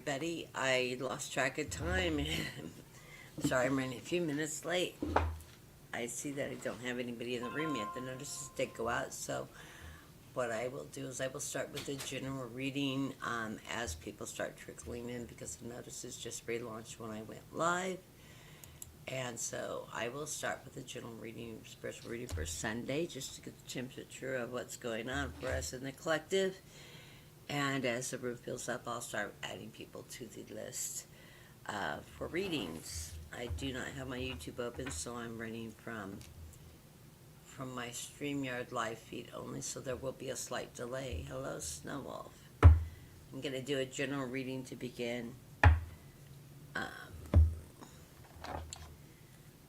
everybody. I lost track of time. Sorry, I'm running a few minutes late. I see that I don't have anybody in the room yet. The notices did go out, so what I will do is I will start with the general reading as people start trickling in because the notices just relaunched when I went live. And so I will start with the general reading, spiritual reading for Sunday, just to get the temperature of what's going on for us in the collective. And as the room fills up, I'll start adding people to the list for readings. I do not have my YouTube open, so I'm running from my StreamYard live feed only, so there will be a slight delay. Hello, Snowwolf. I'm going to do a general reading to begin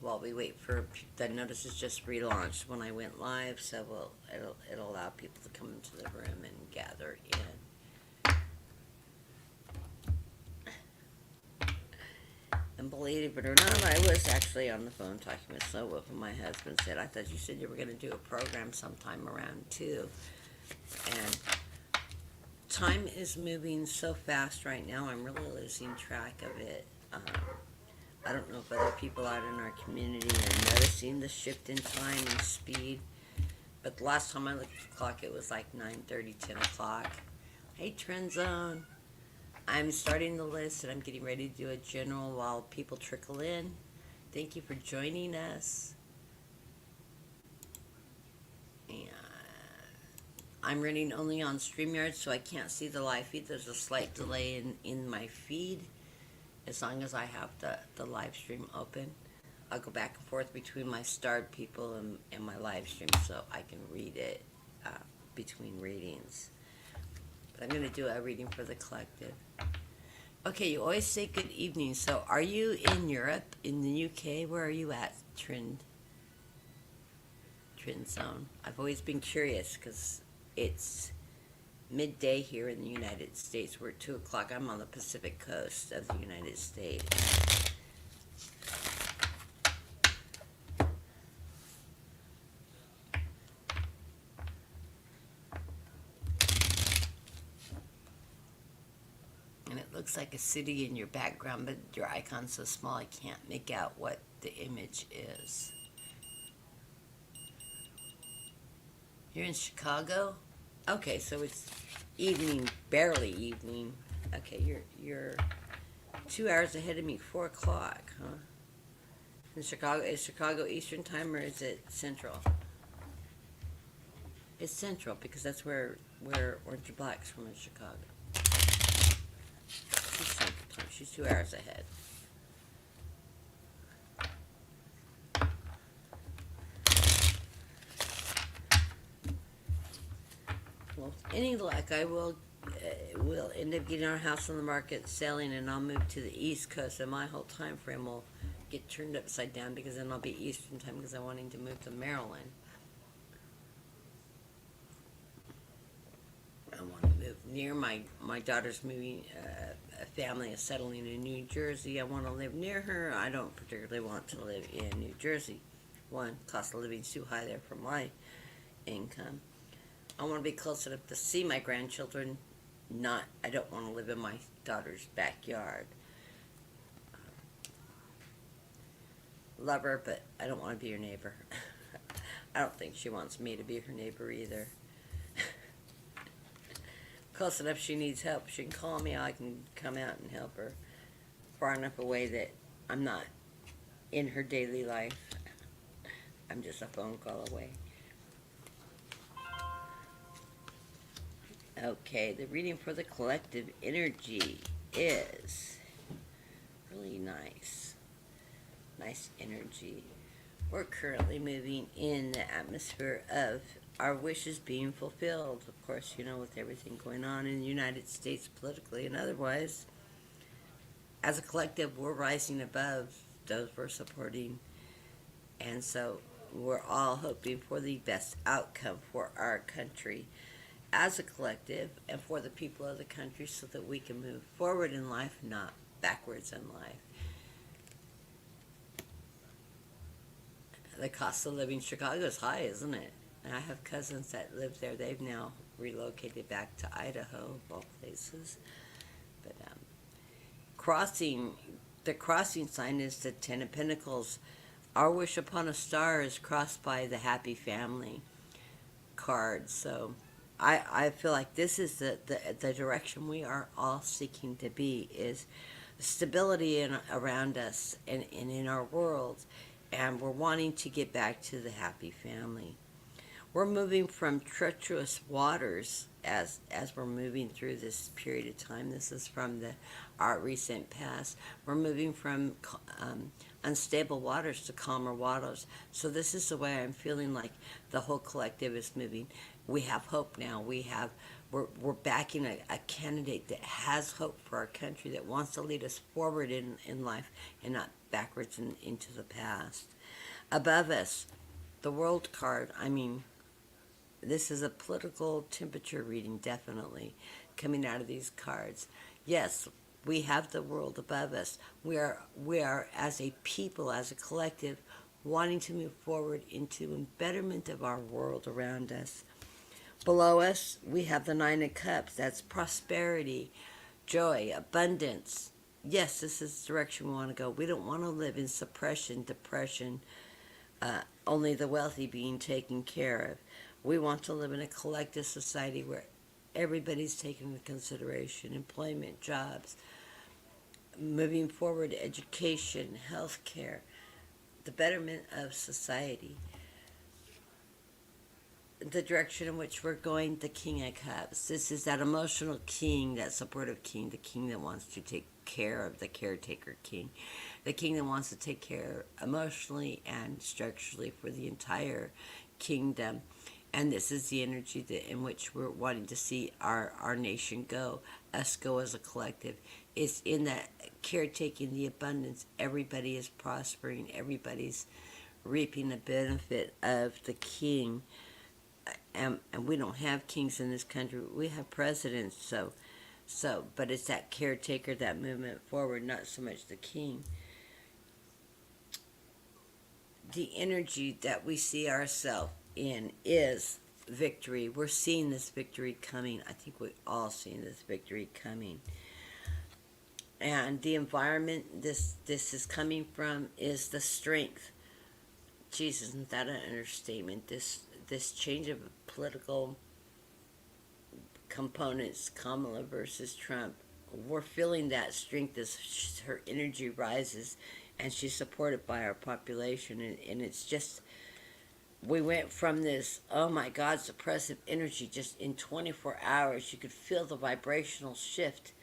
while we wait for the notices just relaunched when I went live, so it'll allow people to come into the room and gather in. And believe it or not, I was actually on the phone talking with Snowwolf, and my husband said, I thought you said you were going to do a program sometime around 2. And time is moving so fast right now, I'm really losing track of it. I don't know if other people out in our community are noticing the shift in time and speed, but the last time I looked at the clock, it was like 9:30, 10 o'clock. Hey, Trend Zone. I'm starting the list and I'm getting ready to do a general while people trickle in. Thank you for joining us. And I'm running only on StreamYard, so I can't see the live feed. There's a slight delay in my feed. As long as I have the live stream open, I'll go back and forth between my starred people and my live stream so I can read it between readings. But I'm going to do a reading for the collective. Okay, you always say good evening. So are you in Europe, in the UK? Where are you at, Trend Zone? I've always been curious because it's midday here in the United States. We're at 2 o'clock. I'm on the Pacific coast of the United States. And it looks like a city in your background, but your icon's so small I can't make out what the image is. You're in Chicago? Okay, so it's evening, barely evening. Okay, you're 2 hours ahead of me, 4 o'clock, huh? In Chicago, is Chicago Eastern time or is it Central? It's Central because that's where Orange and Black's from in Chicago. She's Central time. She's 2 hours ahead. Well, with any luck, I will end up getting our house on the market, selling, and I'll move to the East Coast, and my whole time frame will get turned upside down because then I'll be Eastern time because I'm wanting to move to Maryland. I want to move near my daughter's moving. A family is settling in New Jersey. I want to live near her. I don't particularly want to live in New Jersey. One, cost of living is too high there for my income. I want to be close enough to see my grandchildren. I don't want to live in my daughter's backyard. Love her, but I don't want to be her neighbor. I don't think she wants me to be her neighbor either. Close enough she needs help. She can call me, I can come out and help her. Far enough away that I'm not in her daily life. I'm just a phone call away. Okay, the reading for the collective energy is really nice. Nice energy. We're currently moving in the atmosphere of our wishes being fulfilled. Of course, with everything going on in the United States politically and otherwise, as a collective, we're rising above those we're supporting. And so we're all hoping for the best outcome for our country as a collective and for the people of the country so that we can move forward in life, not backwards in life. The cost of living in Chicago is high, isn't it? And I have cousins that live there. They've now relocated back to Idaho, of all places. But crossing, the crossing sign is the Ten of Pentacles. Our wish upon a star is crossed by the happy family card. So I feel like this is the direction we are all seeking to be, is stability around us and in our world. And we're wanting to get back to the happy family. We're moving from treacherous waters as we're moving through this period of time. This is from our recent past. We're moving from unstable waters to calmer waters. So this is the way I'm feeling like the whole collective is moving. We have hope now. We're backing a candidate that has hope for our country, that wants to lead us forward in life and not backwards into the past. Above us, the world card. I mean, this is a political temperature reading, definitely, coming out of these cards. Yes, we have the world above us. We are as a people, as a collective, wanting to move forward into a betterment of our world around us. Below us, we have the Nine of Cups. That's prosperity, joy, abundance. Yes, this is the direction we want to go. We don't want to live in suppression, depression, only the wealthy being taken care of. We want to live in a collective society where everybody's taken into consideration: employment, jobs, moving forward, education, health care, the betterment of society. The direction in which we're going, the King of Cups. This is that emotional king, that supportive king, the king that wants to take care of, the caretaker king, the king that wants to take care emotionally and structurally for the entire kingdom. And this is the energy in which we're wanting to see our nation go, us go as a collective. It's in that caretaking, the abundance. Everybody is prospering. Everybody's reaping the benefit of the king. And we don't have kings in this country. We have presidents. But it's that caretaker, that movement forward, not so much the king. The energy that we see ourselves in is victory. We're seeing this victory coming. I think we're all seeing this victory coming. And the environment this is coming from is the strength. Jesus, isn't that an understatement? This change of political components, Kamala versus Trump, we're feeling that strength as her energy rises, and she's supported by our population. And it's just, we went from this, oh my God, suppressive energy. Just in 24 hours, you could feel the vibrational shift.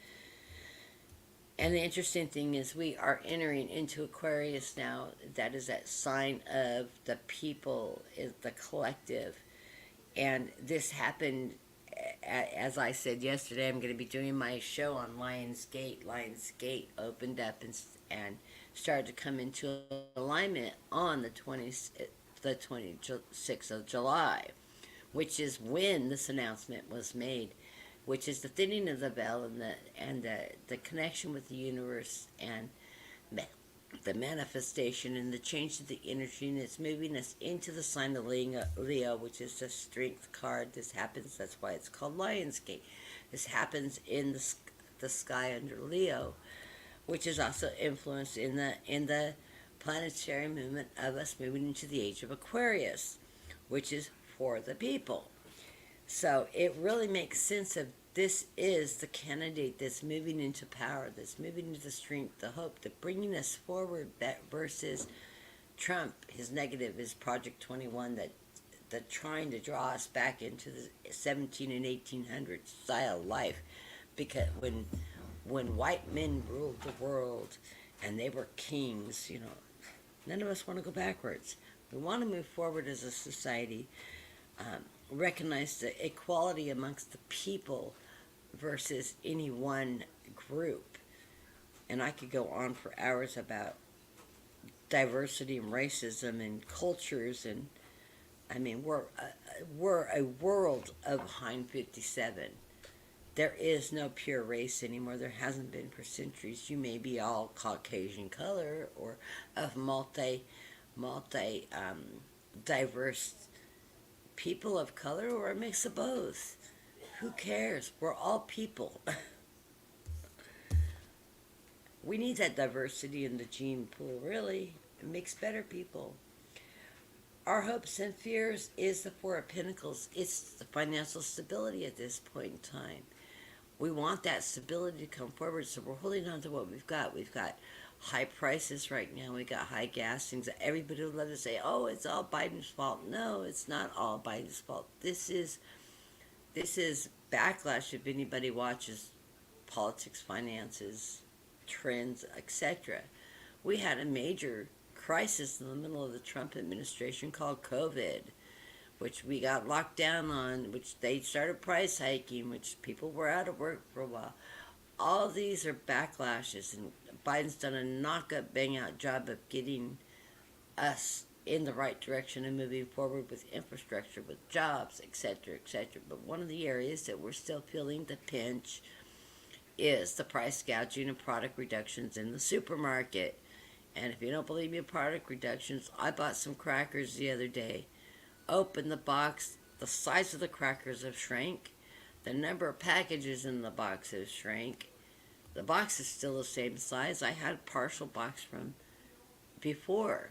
And the interesting thing is we are entering into Aquarius now. That is that sign of the people, is the collective. And this happened, as I said yesterday, I'm going to be doing my show on Lionsgate. Lionsgate opened up and started to come into alignment on the 26th of July, which is when this announcement was made, which is the thinning of the veil and the connection with the universe and the manifestation and the change of the energy. And it's moving us into the sign of Leo, which is the strength card. This happens, that's why it's called Lionsgate. This happens in the sky under Leo, which is also influenced in the planetary movement of us moving into the age of Aquarius, which is for the people. So it really makes sense of this is the candidate that's moving into power, that's moving into the strength, the hope, that bringing us forward, that versus Trump, his negative is Project 21, that trying to draw us back into the 17 and 1800s style life, because when white men ruled the world and they were kings, none of us want to go backwards. We want to move forward as a society, recognize the equality amongst the people versus any one group. And I could go on for hours about diversity and racism and cultures, and I mean, we're a world of Hein 57. There is no pure race anymore. There hasn't been for centuries. You may be all Caucasian color or of multi diverse people of color, or a mix of both. Who cares? We're all people. We need that diversity in the gene pool, really. It makes better people. Our hopes and fears is the Four of Pentacles. It's the financial stability at this point in time. We want that stability to come forward, so we're holding on to what we've got. We've got high prices right now. We got high gas things. Everybody would love to say, "Oh, it's all Biden's fault." No, it's not all Biden's fault. This is backlash. If anybody watches politics, finances, trends, etc., we had a major crisis in the middle of the Trump administration called COVID, which we got locked down on, which they started price hiking, which people were out of work for a while. All of these are backlashes, and Biden's done a knock-up, bang-out job of getting us in the right direction and moving forward with infrastructure, with jobs, etc., etc. But one of the areas that we're still feeling the pinch is the price gouging and product reductions in the supermarket. And if you don't believe me in product reductions, I bought some crackers the other day. Open the box, the size of the crackers have shrank. The number of packages in the box has shrank. The box is still the same size. I had a partial box from before.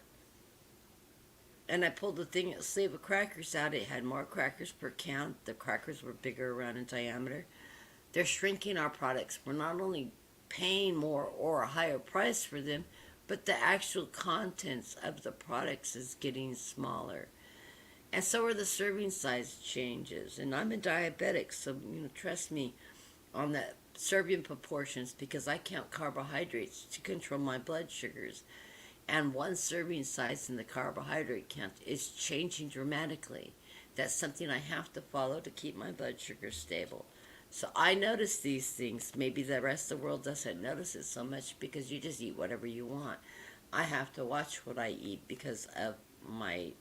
And I pulled the thing, sleeve of crackers out. It had more crackers per count. The crackers were bigger around in diameter. They're shrinking our products. We're not only paying more or a higher price for them, but the actual contents of the products is getting smaller. And so are the serving size changes. And I'm a diabetic, so trust me on the serving proportions, because I count carbohydrates to control my blood sugars. And one serving size in the carbohydrate count is changing dramatically. That's something I have to follow to keep my blood sugar stable. So I notice these things. Maybe the rest of the world doesn't notice it so much because you just eat whatever you want. I have to watch what I eat because of my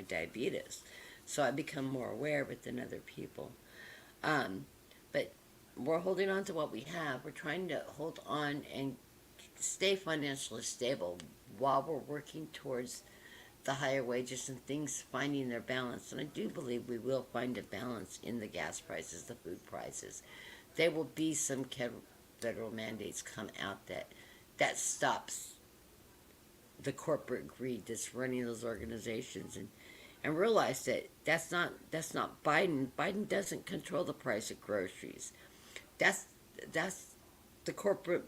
diabetes. So I become more aware of it than other people. But we're holding on to what we have. We're trying to hold on and stay financially stable while we're working towards the higher wages and things finding their balance. And I do believe we will find a balance in the gas prices, the food prices. There will be some federal mandates come out that stops the corporate greed that's running those organizations, and realize that that's not Biden. Biden doesn't control the price of groceries. That's the corporate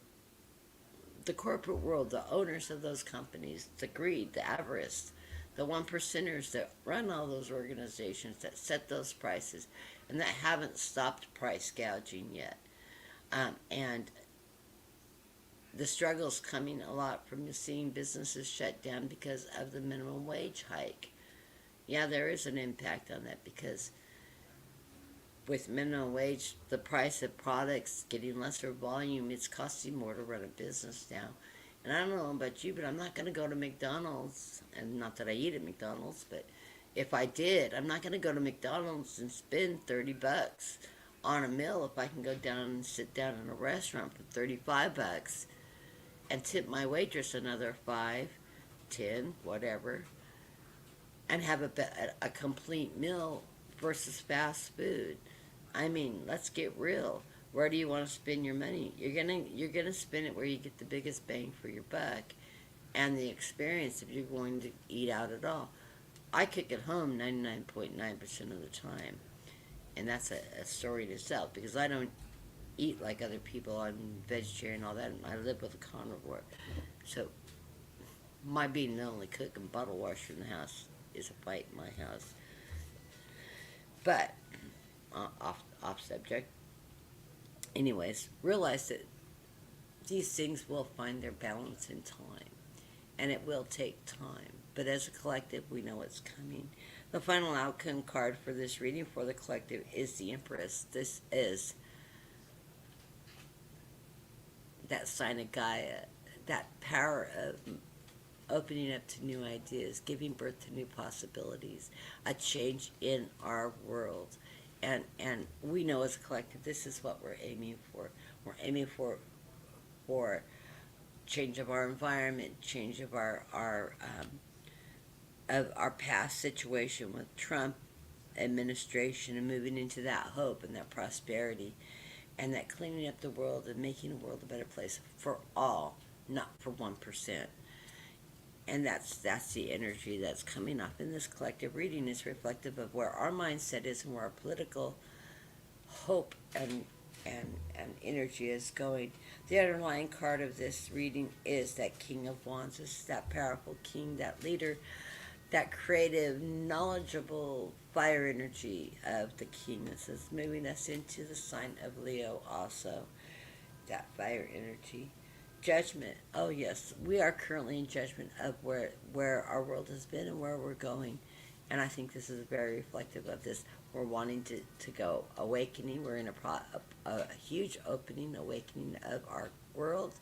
world, the owners of those companies, the greed, the avarice, the one percenters that run all those organizations that set those prices and that haven't stopped price gouging yet. And the struggle's coming a lot from seeing businesses shut down because of the minimum wage hike. Yeah, there is an impact on that because with minimum wage, the price of products getting lesser volume, it's costing more to run a business now. And I don't know about you, but I'm not going to go to McDonald's, and not that I eat at McDonald's, but if I did, I'm not going to go to McDonald's and spend $30 on a meal if I can go down and sit down in a restaurant for $35 and tip my waitress another 5, 10, whatever, and have a complete meal versus fast food. I mean, let's get real. Where do you want to spend your money? You're gonna spend it where you get the biggest bang for your buck, and the experience if you're going to eat out at all. I cook at home 99.9% of the time, and that's a story in itself because I don't eat like other people. I'm vegetarian, all that. And I live with a carnivore, so my being the only cook and bottle washer in the house is a fight in my house. But off subject. Anyways, realize that these things will find their balance in time, and it will take time. But as a collective, we know it's coming. The final outcome card for this reading for the collective is the Empress. This is that sign of Gaia, that power of opening up to new ideas, giving birth to new possibilities, a change in our world. And we know as a collective, this is what we're aiming for. We're aiming for change of our environment, change of our past situation with Trump administration, and moving into that hope and that prosperity. and that cleaning up the world and making the world a better place for all, not for 1%. And that's the energy that's coming up in this collective reading. Is reflective of where our mindset is and where our political hope and energy is going. The underlying card of this reading is that King of Wands. This is that powerful king, that leader, that creative, knowledgeable fire energy of the king. This is moving us into the sign of Leo also. That fire energy. Judgment. Oh yes, we are currently in judgment of where our world has been and where we're going. And I think this is very reflective of this. We're wanting to go awakening. We're in a huge opening, awakening of our world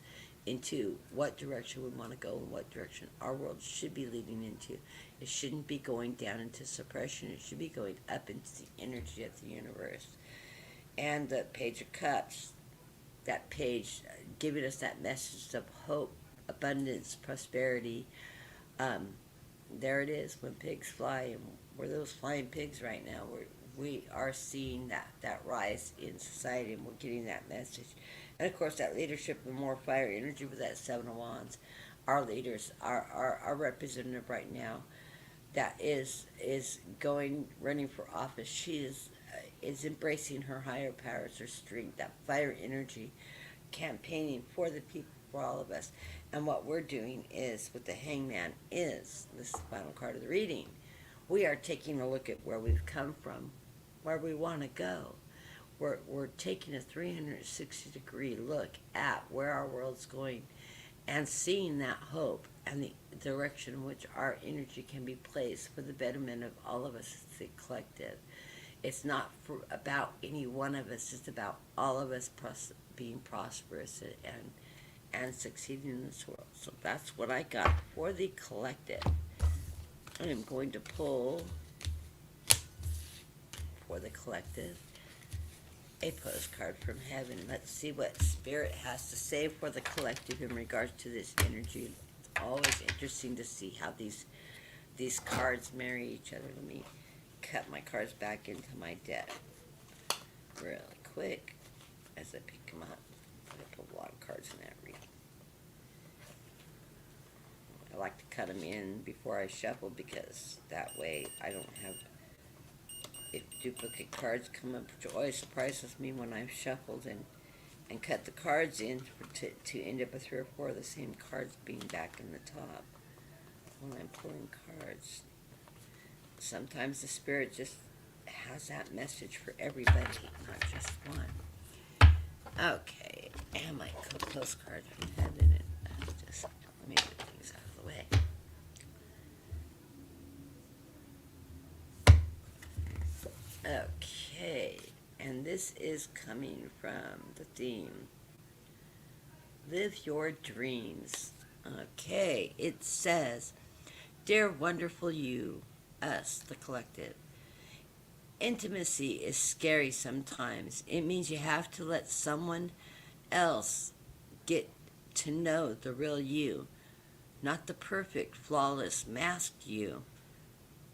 into what direction we want to go and what direction our world should be leading into. It shouldn't be going down into suppression. It should be going up into the energy of the universe. And the Page of Cups, that page giving us that message of hope, abundance, prosperity. There it is, when pigs fly, and we're those flying pigs right now. We are seeing that rise in society, and we're getting that message. And of course, that leadership and more fire energy with that Seven of Wands. Our leaders, our representative right now, that is running for office. She is embracing her higher powers, her strength, that fire energy, campaigning for the people, for all of us. And what we're doing is, with the Hangman, is this final card of the reading. We are taking a look at where we've come from, where we want to go. We're taking a 360-degree look at where our world's going and seeing that hope and the direction in which our energy can be placed for the betterment of all of us as the collective. It's not about any one of us. It's about all of us being prosperous and succeeding in this world. So that's what I got for the collective. I am going to pull for the collective a postcard from heaven. Let's see what Spirit has to say for the collective in regards to this energy. It's always interesting to see how these cards marry each other. Let me cut my cards back into my deck really quick as I pick them up. I put a lot of cards in that reading. I like to cut them in before I shuffle, because that way I don't have, if duplicate cards come up, which always surprises me when I've shuffled and cut the cards in to end up with 3 or 4 of the same cards being back in the top when I'm pulling cards. Sometimes the Spirit just has that message for everybody, not just one. Okay, and my postcard from heaven, and just let me get things out of the way. Okay, and this is coming from the theme, Live Your Dreams. Okay, it says, Dear wonderful you, us, the collective, intimacy is scary sometimes. It means you have to let someone else get to know the real you, not the perfect, flawless, masked you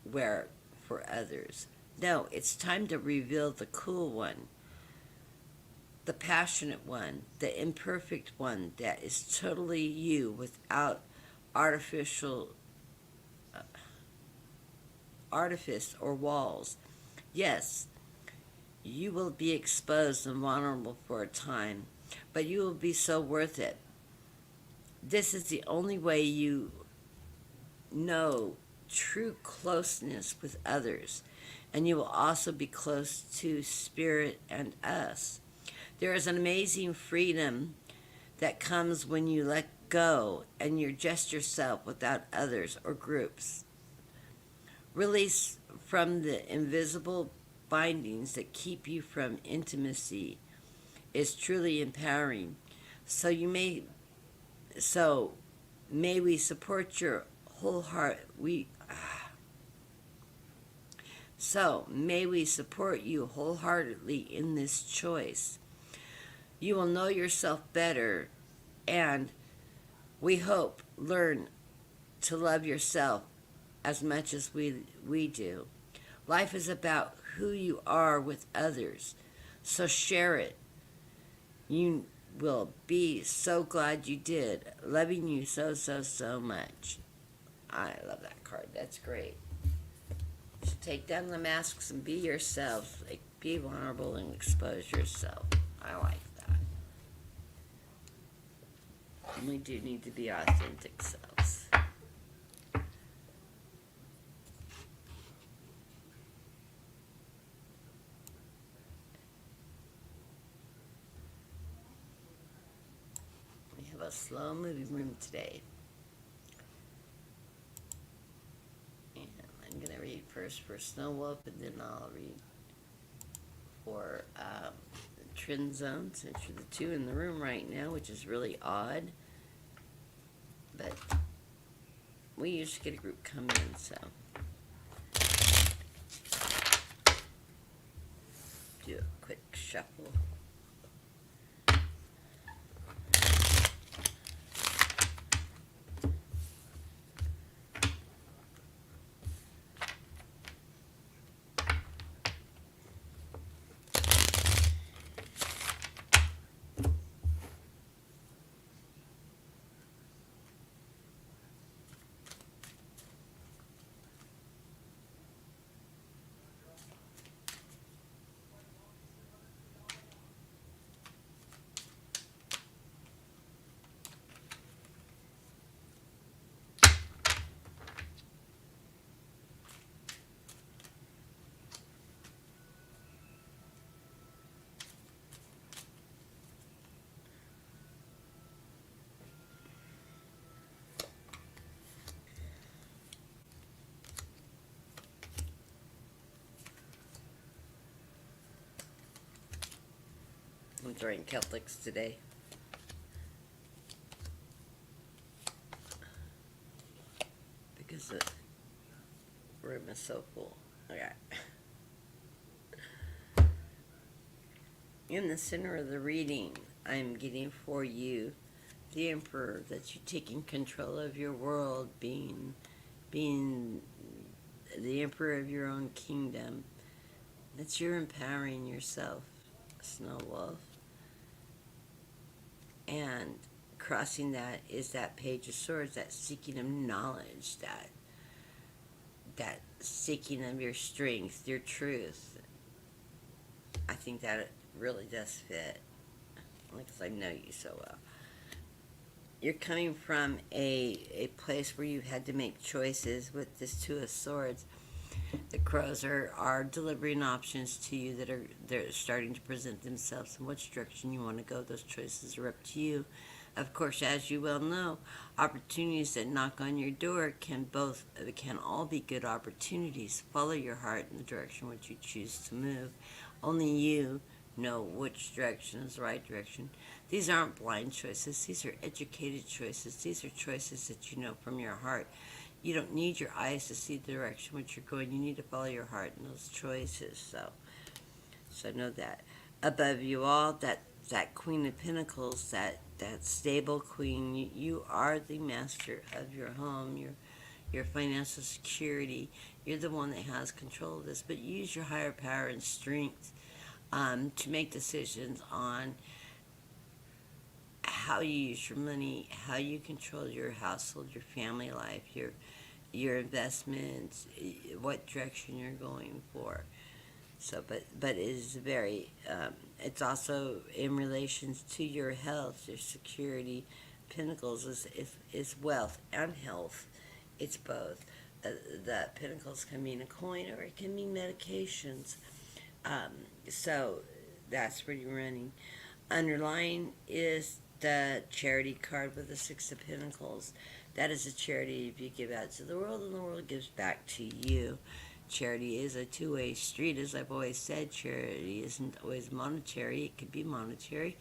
wear for others. No, it's time to reveal the cool one, the passionate one, the imperfect one that is totally you without artificial artifice or walls. Yes, you will be exposed and vulnerable for a time, but you will be so worth it. This is the only way you know true closeness with others, and you will also be close to Spirit and us. There is an amazing freedom that comes when you let go and you're just yourself without others or groups. Release from the invisible bindings that keep you from intimacy is truly empowering. So may we support your whole heart. So may we support you wholeheartedly in this choice. You will know yourself better, and we hope learn to love yourself as much as we do. Life is about who you are with others, so share it. You will be so glad you did. Loving you so, so, so much. I love that card. That's great. So take down the masks and be yourself. Like, be vulnerable and expose yourself. I like that. And we do need to be authentic selves. We have a slow moving room today. And I'm going to read first for Snow Wolf, and then I'll read for Trend Zone, since you're the two in the room right now, which is really odd. But we usually get a group come in, so do a quick shuffle. I'm drawing Celtics today. Because the room is so full. Okay. In the center of the reading, I'm getting for you the Emperor, that you're taking control of your world, being the Emperor of your own kingdom. That you're empowering yourself, Snow Wolf. And crossing that is that Page of Swords, that seeking of knowledge, that seeking of your strength, your truth. I think that it really does fit, because I know you so well. You're coming from a place where you had to make choices with this Two of Swords. The crows are delivering options to you they're starting to present themselves in which direction you want to go. Those choices are up to you. Of course, as you well know, opportunities that knock on your door can all be good opportunities. Follow your heart in the direction which you choose to move. Only you know which direction is the right direction. These aren't blind choices. These are educated choices. These are choices that you know from your heart. You don't need your eyes to see the direction which you're going. You need to follow your heart in those choices. So know that. Above you all, that Queen of Pentacles, that stable queen, you are the master of your home, your financial security. You're the one that has control of this, but use your higher power and strength to make decisions on how you use your money, how you control your household, your family life, your investments, what direction you're going for. So, but it is very. It's also in relations to your health, your security. Pentacles is wealth and health. It's both. The pentacles can mean a coin, or it can mean medications. So that's where you're running. Underlying is the charity card with the Six of Pentacles. That is a charity if you give out to the world, and the world gives back to you. Charity is a two-way street, as I've always said. Charity isn't always monetary. It could be monetary,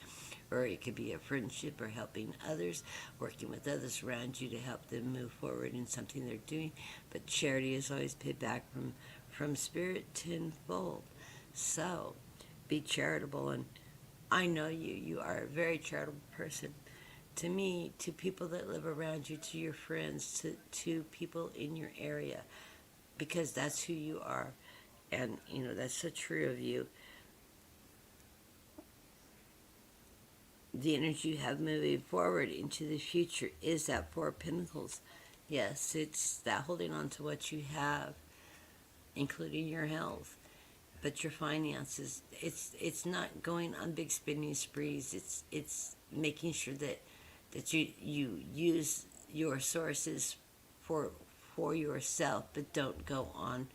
or it could be a friendship, or helping others, working with others around you to help them move forward in something they're doing. But charity is always paid back from spirit tenfold. So be charitable, and I know you are a very charitable person. To me, to people that live around you, to your friends, to people in your area, because that's who you are. And, that's so true of you. the energy you have moving forward into the future is that Four of Pentacles. Yes, it's that holding on to what you have, including your health, but your finances. It's not going on big spending sprees. It's making sure that you use your sources for for yourself, but don't go on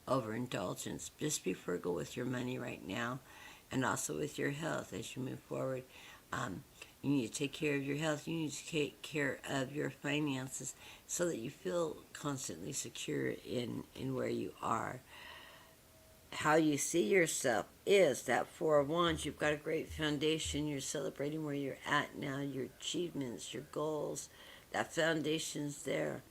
overindulgence. Just be frugal with your money right now, and also with your health as you move forward. Um, you need to take care of your health. You need to take care of your finances so that you feel constantly secure in where you are. How you see yourself is that Four of Wands. You've got a great foundation. You're celebrating where you're at now, your achievements, your goals. That foundation's there.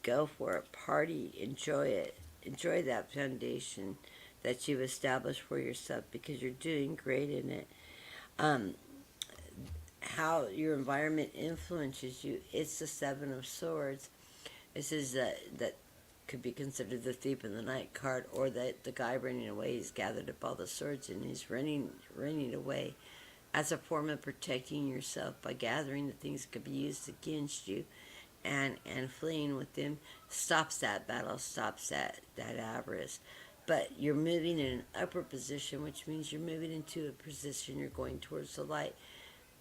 Go for it. Party. Enjoy it. Enjoy that foundation that you've established for yourself because you're doing great in it. Um, how your environment influences you. It's the Seven of Swords. This is that could be considered the thief in the night card, or that the guy running away. He's gathered up all the swords and he's running away as a form of protecting yourself by gathering the things that could be used against you, and fleeing with them stops that battle, stops that avarice. But you're moving in an upward position, which means you're moving into a position, you're going towards the light.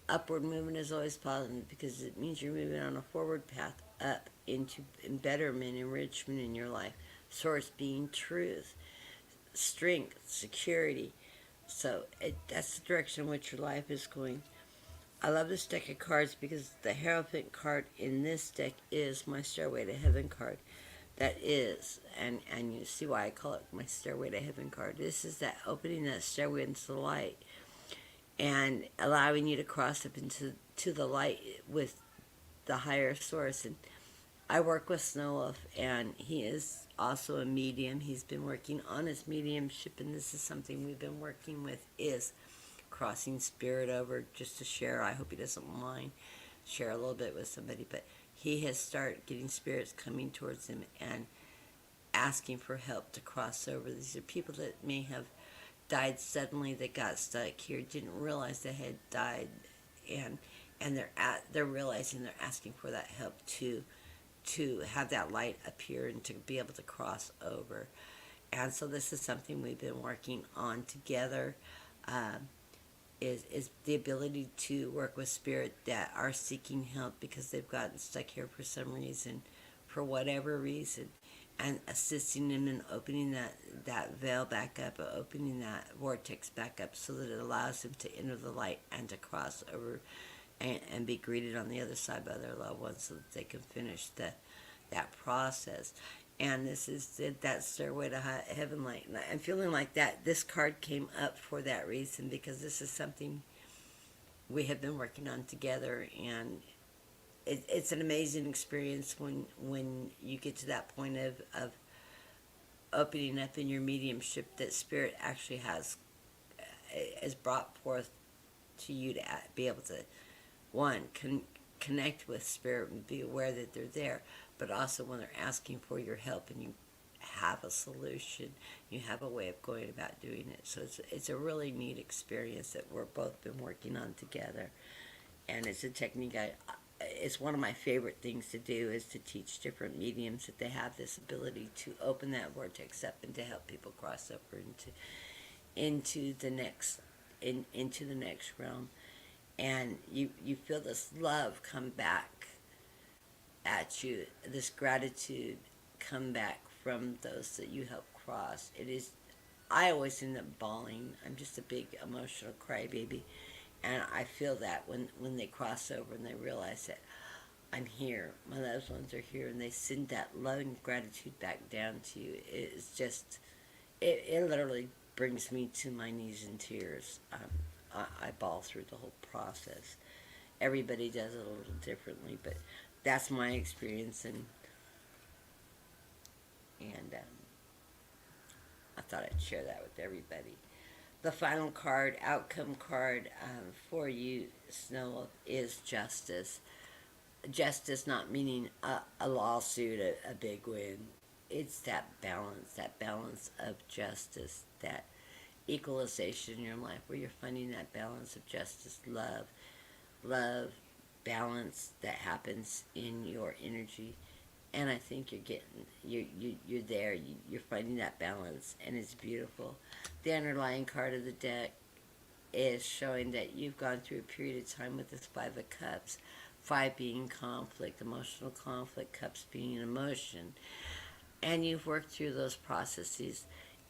Upward movement is always positive because it means you're moving on a forward path up into betterment, enrichment in your life. Source being truth, strength, security. So that's the direction in which your life is going. I love this deck of cards because the Hierophant card in this deck is my Stairway to Heaven card. That is, and you see why I call it my Stairway to Heaven card. This is that opening that stairway into the light and allowing you to cross up into the light with the higher source. And I work with Snow Wolf, and he is also a medium. He's been working on his mediumship, and this is something we've been working with, is crossing spirit over just to share. I hope he doesn't mind share a little bit with somebody, but he has started getting spirits coming towards him and asking for help to cross over. These are people that may have died suddenly, that got stuck here, didn't realize they had died, and they're realizing they're asking for that help to have that light appear and to be able to cross over. And so this is something we've been working on together. Is the ability to work with spirit that are seeking help because they've gotten stuck here for some reason, for whatever reason, and assisting them in opening that veil back up, opening that vortex back up so that it allows them to enter the light and to cross over and be greeted on the other side by their loved ones so that they can finish that process. And this is that Stairway to Heaven light. And I'm feeling like that this card came up for that reason because this is something we have been working on together, and it's an amazing experience when you get to that point of opening up in your mediumship that spirit actually is brought forth to you to be able to, one, connect with spirit and be aware that they're there, but also when they're asking for your help and you have a solution, you have a way of going about doing it. So it's a really neat experience that we're both been working on together, and it's a technique it's one of my favorite things to do, is to teach different mediums that they have this ability to open that vortex up and to help people cross over into the next into the next realm. And you feel this love come back at you, this gratitude come back from those that you help cross. It is, I always end up bawling. I'm just a big emotional crybaby, and I feel that when they cross over and they realize that I'm here, my loved ones are here, and they send that loving gratitude back down to you. It's just, it literally brings me to my knees in tears. I bawl through the whole process. Everybody does it a little differently, but that's my experience, and I thought I'd share that with everybody. The final card, outcome card for you, Snow, is justice. Justice not meaning a lawsuit, a big win. It's that balance of justice, that equalization in your life where you're finding that balance of justice, love, love, balance that happens in your energy. And I think you're there. You're finding that balance, and it's beautiful. The underlying card of the deck is showing that you've gone through a period of time with this Five of Cups. Five being conflict, emotional conflict, cups being emotion. And you've worked through those processes,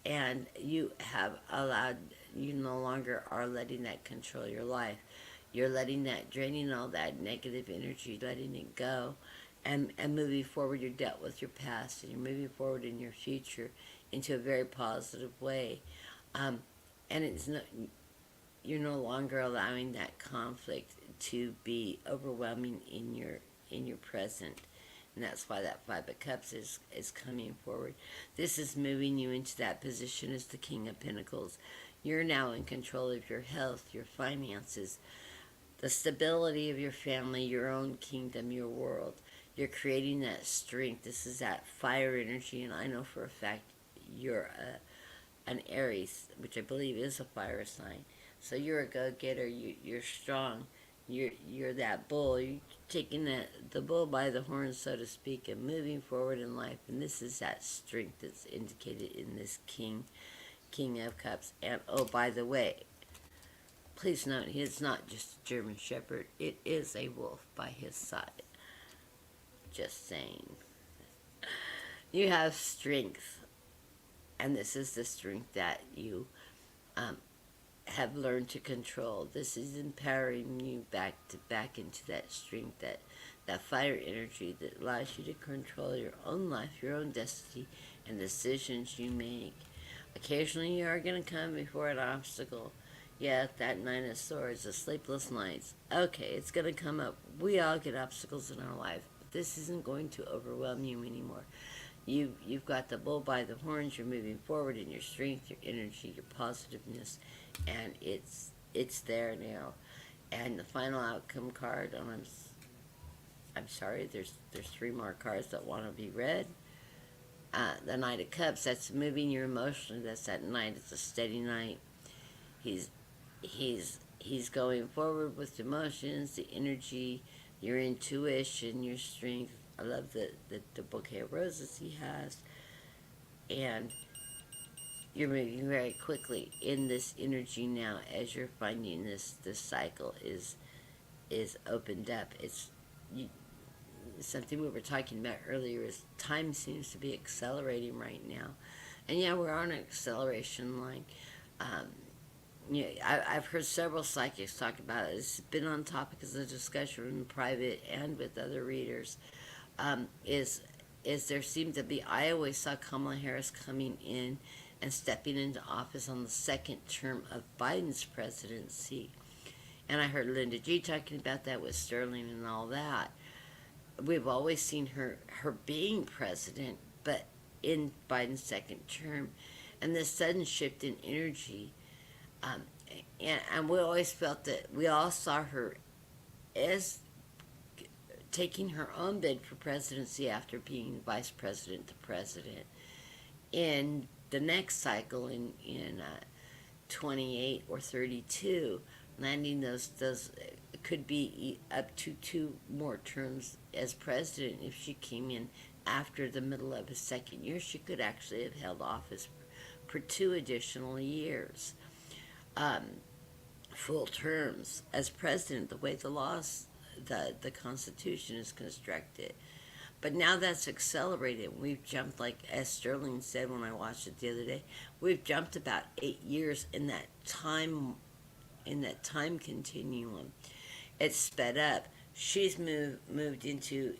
and you have allowed, you no longer are letting that control your life. You're letting that, draining all that negative energy, letting it go, and moving forward. You're dealt with your past, and you're moving forward in your future into a very positive way. Um, and it's no, you're no longer allowing that conflict to be overwhelming in your present, and that's why that Five of Cups is coming forward. This is moving you into that position as the King of Pentacles. You're now in control of your health, your finances, the stability of your family, your own kingdom, your world. You're creating that strength. This is that fire energy, and I know for a fact you're an Aries, which I believe is a fire sign. So you're a go-getter. You're strong. You're that bull. You're taking the bull by the horns, so to speak, and moving forward in life. And this is that strength that's indicated in this King of Cups. And oh, by the way, please note, he is not just a German Shepherd. It is a wolf by his side. Just saying. You have strength, and this is the strength that you have learned to control. This is empowering you back into that strength, that fire energy that allows you to control your own life, your own destiny, and decisions you make. Occasionally you are going to come before an obstacle. Yeah, that Nine of Swords, the sleepless nights. Okay, it's going to come up. We all get obstacles in our life. This isn't going to overwhelm you anymore. You've got the bull by the horns. You're moving forward in your strength, your energy, your positiveness, and it's there now. And the final outcome card, and I'm sorry, there's three more cards that want to be read. The Knight of Cups, that's moving you emotionally. That's that knight. It's a steady knight. He's going forward with emotions, the energy, your intuition, your strength. I love the bouquet of roses he has. And you're moving very quickly in this energy now as you're finding this cycle is opened up. It's something we were talking about earlier is time seems to be accelerating right now. And yeah, we're on an acceleration line. I've heard several psychics talk about it. It's been on topic as a discussion in private and with other readers. Is there seemed to be, I always saw Kamala Harris coming in and stepping into office on the second term of Biden's presidency. And I heard Linda G talking about that with Sterling and all that. We've always seen her being president, but in Biden's second term. And this sudden shift in energy, and we always felt that we all saw her as taking her own bid for presidency after being vice president to president. In the next cycle, in 28 or 32, landing those could be up to 2 more terms as president. If she came in after the middle of his second year, she could actually have held office for 2 additional years. Full terms as president, the way the laws, the Constitution is constructed. But now that's accelerated. We've jumped, like as Sterling said when I watched it the other day, we've jumped about 8 years in that time continuum. It's sped up. She's moved into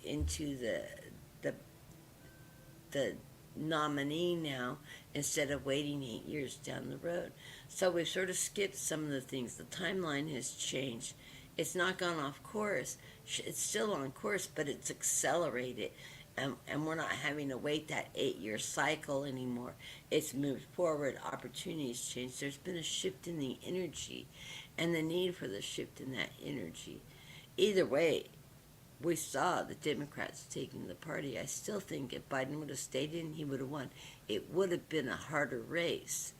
the nominee now instead of waiting 8 years down the road. So we've sort of skipped some of the things. The timeline has changed. It's not gone off course. It's still on course, but it's accelerated. And we're not having to wait that 8-year cycle anymore. It's moved forward. Opportunities change. There's been a shift in the energy and the need for the shift in that energy. Either way, we saw the Democrats taking the party. I still think if Biden would have stayed in, he would have won. It would have been a harder race,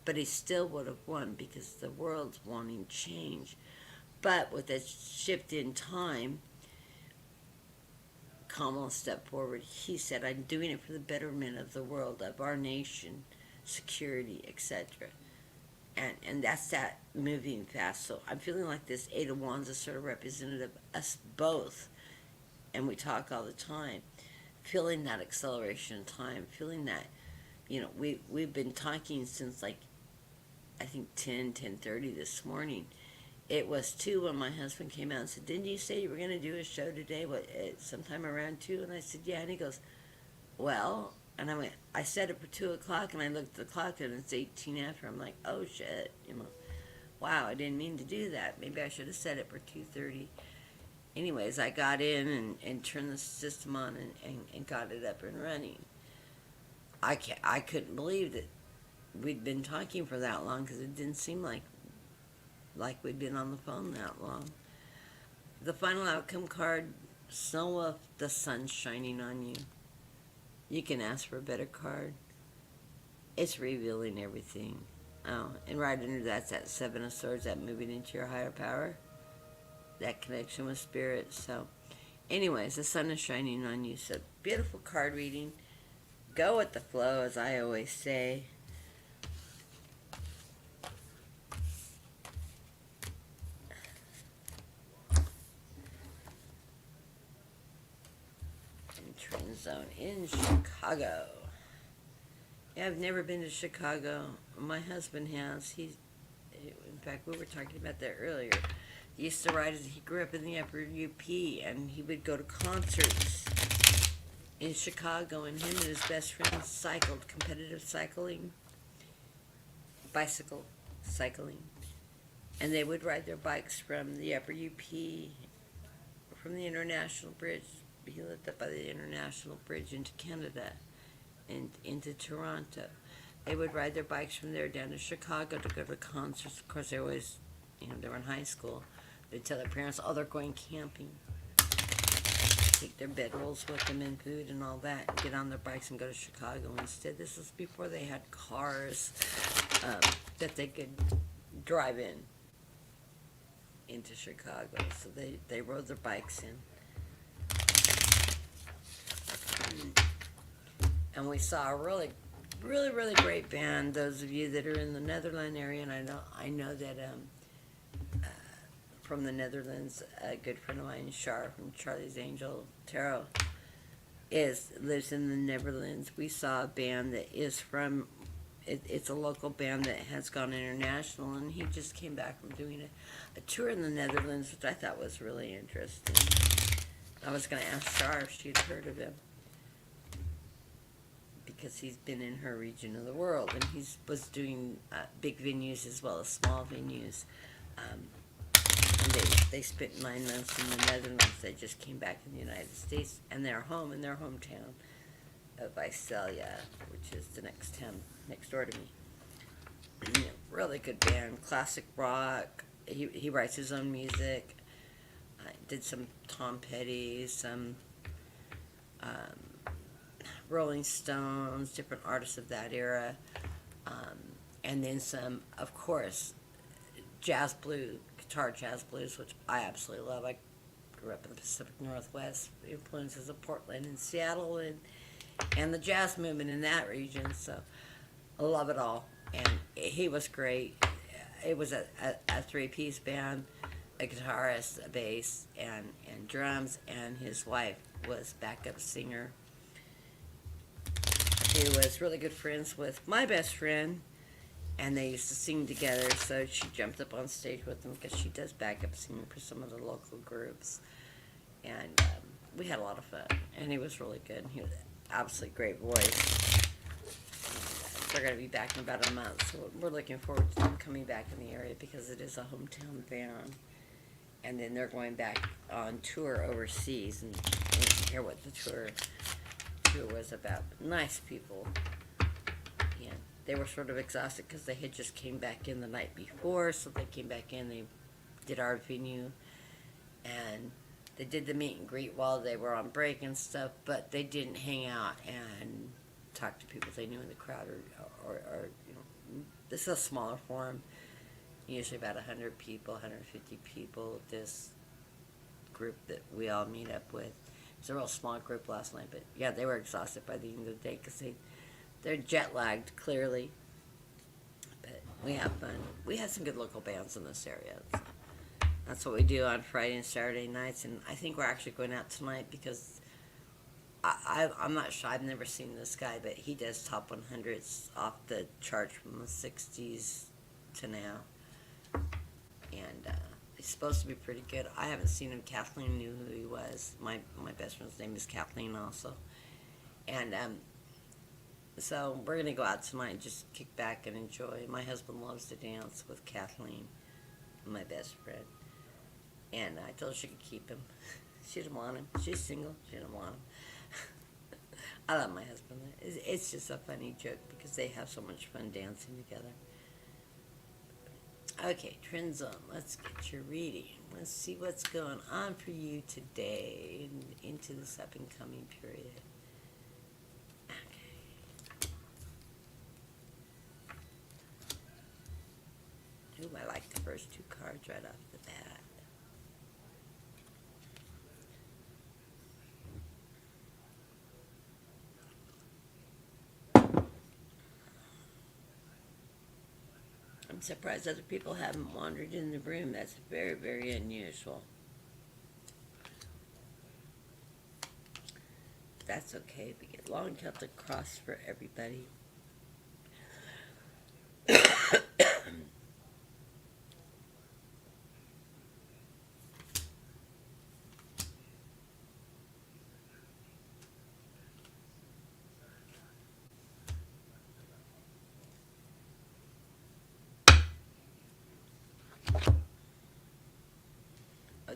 but he still would have won because the world's wanting change. But with a shift in time, Kamala stepped forward. He said, I'm doing it for the betterment of the world, of our nation, security, etc. And that's that moving fast. So I'm feeling like this Eight of Wands is sort of representative of us both. And we talk all the time. Feeling that acceleration in time. Feeling that, we've been talking since like, I think 10:30 this morning. It was 2 when my husband came out and said, didn't you say you were going to do a show today? Sometime around 2? And I said, yeah. And he goes, well, and I went, I set it for 2 o'clock, and I looked at the clock, and it's 18 after. I'm like, oh, shit, wow, I didn't mean to do that. Maybe I should have set it for 2:30. Anyways, I got in and turned the system on and got it up and running. I couldn't believe that we'd been talking for that long, because it didn't seem like we'd been on the phone that long. The final outcome card, Snow Wolf, the sun's shining on you. You can ask for a better card. It's revealing everything. Oh, and right under that's that Seven of Swords, that moving into your higher power. That connection with spirit. So, anyways, the sun is shining on you. So, beautiful card reading. Go with the flow, as I always say. Trend zone in Chicago. Yeah, I've never been to Chicago. My husband has. In fact, we were talking about that earlier. He used to ride, he grew up in the upper UP, and he would go to concerts in Chicago, and him and his best friend cycled, competitive cycling, bicycle cycling. And they would ride their bikes from the upper UP, from the International Bridge. He lived up by the International Bridge into Canada and into Toronto. They would ride their bikes from there down to Chicago to go to concerts. Of course, they always, they were in high school. They'd tell their parents, oh, they're going camping. Take their bedrolls with them and food and all that, and get on their bikes and go to Chicago instead. This was before they had cars that they could drive into Chicago. So they rode their bikes in. And we saw a really, really, really great band. Those of you that are in the Netherlands area, and I know that from the Netherlands, a good friend of mine, Shar from Charlie's Angel Tarot, lives in the Netherlands. We saw a band that is from. It's a local band that has gone international, and he just came back from doing a tour in the Netherlands, which I thought was really interesting. I was going to ask Shar if she'd heard of him, because he's been in her region of the world, and he was doing big venues as well as small venues. And they spent 9 months in the Netherlands. They just came back in the United States, and they're home in their hometown of Visalia, which is the next town next door to me. Really good band, classic rock. He writes his own music. Did some Tom Petty, some Rolling Stones, different artists of that era, and then some, of course, jazz blues, which I absolutely love. I grew up in the Pacific Northwest, influences of Portland and Seattle, and the jazz movement in that region, so I love it all. And he was great. It was a three-piece band, a guitarist, a bass, and drums, and his wife was backup singer. He was really good friends with my best friend, and they used to sing together, so she jumped up on stage with them because she does backup singing for some of the local groups. And we had a lot of fun, and he was really good. He was an absolutely great voice. They're going to be back in about a month, so we're looking forward to them coming back in the area because it is a hometown band. And then they're going back on tour overseas, and you can hear what the tour was about. Nice people. Yeah, they were sort of exhausted because they had just came back in the night before, so they came back in, they did our venue, and they did the meet and greet while they were on break and stuff, but they didn't hang out and talk to people they knew in the crowd, or this is a smaller forum, usually about 100 people, 150 people, this group that we all meet up with. It's a real small group last night, but yeah, they were exhausted by the end of the day because they're jet lagged, clearly. But we have fun. We have some good local bands in this area. So that's what we do on Friday and Saturday nights, and I think we're actually going out tonight because I'm not sure. I've never seen this guy, but he does top 100s off the chart from the 60s to now. And he's supposed to be pretty good. I haven't seen him. Kathlene knew who he was. My best friend's name is Kathlene also. And so we're going to go out tonight and just kick back and enjoy. My husband loves to dance with Kathlene, my best friend. And I told her she could keep him. She didn't want him. She's single. She didn't want him. I love my husband. It's just a funny joke because they have so much fun dancing together. Okay, Trend Zone. Let's get your reading. Let's see what's going on for you today and into this up and coming period. Okay. Ooh, I like the first two cards right off the bat. I'm surprised other people haven't wandered in the room. That's very, very unusual. That's okay. We get long Celtic cross for everybody.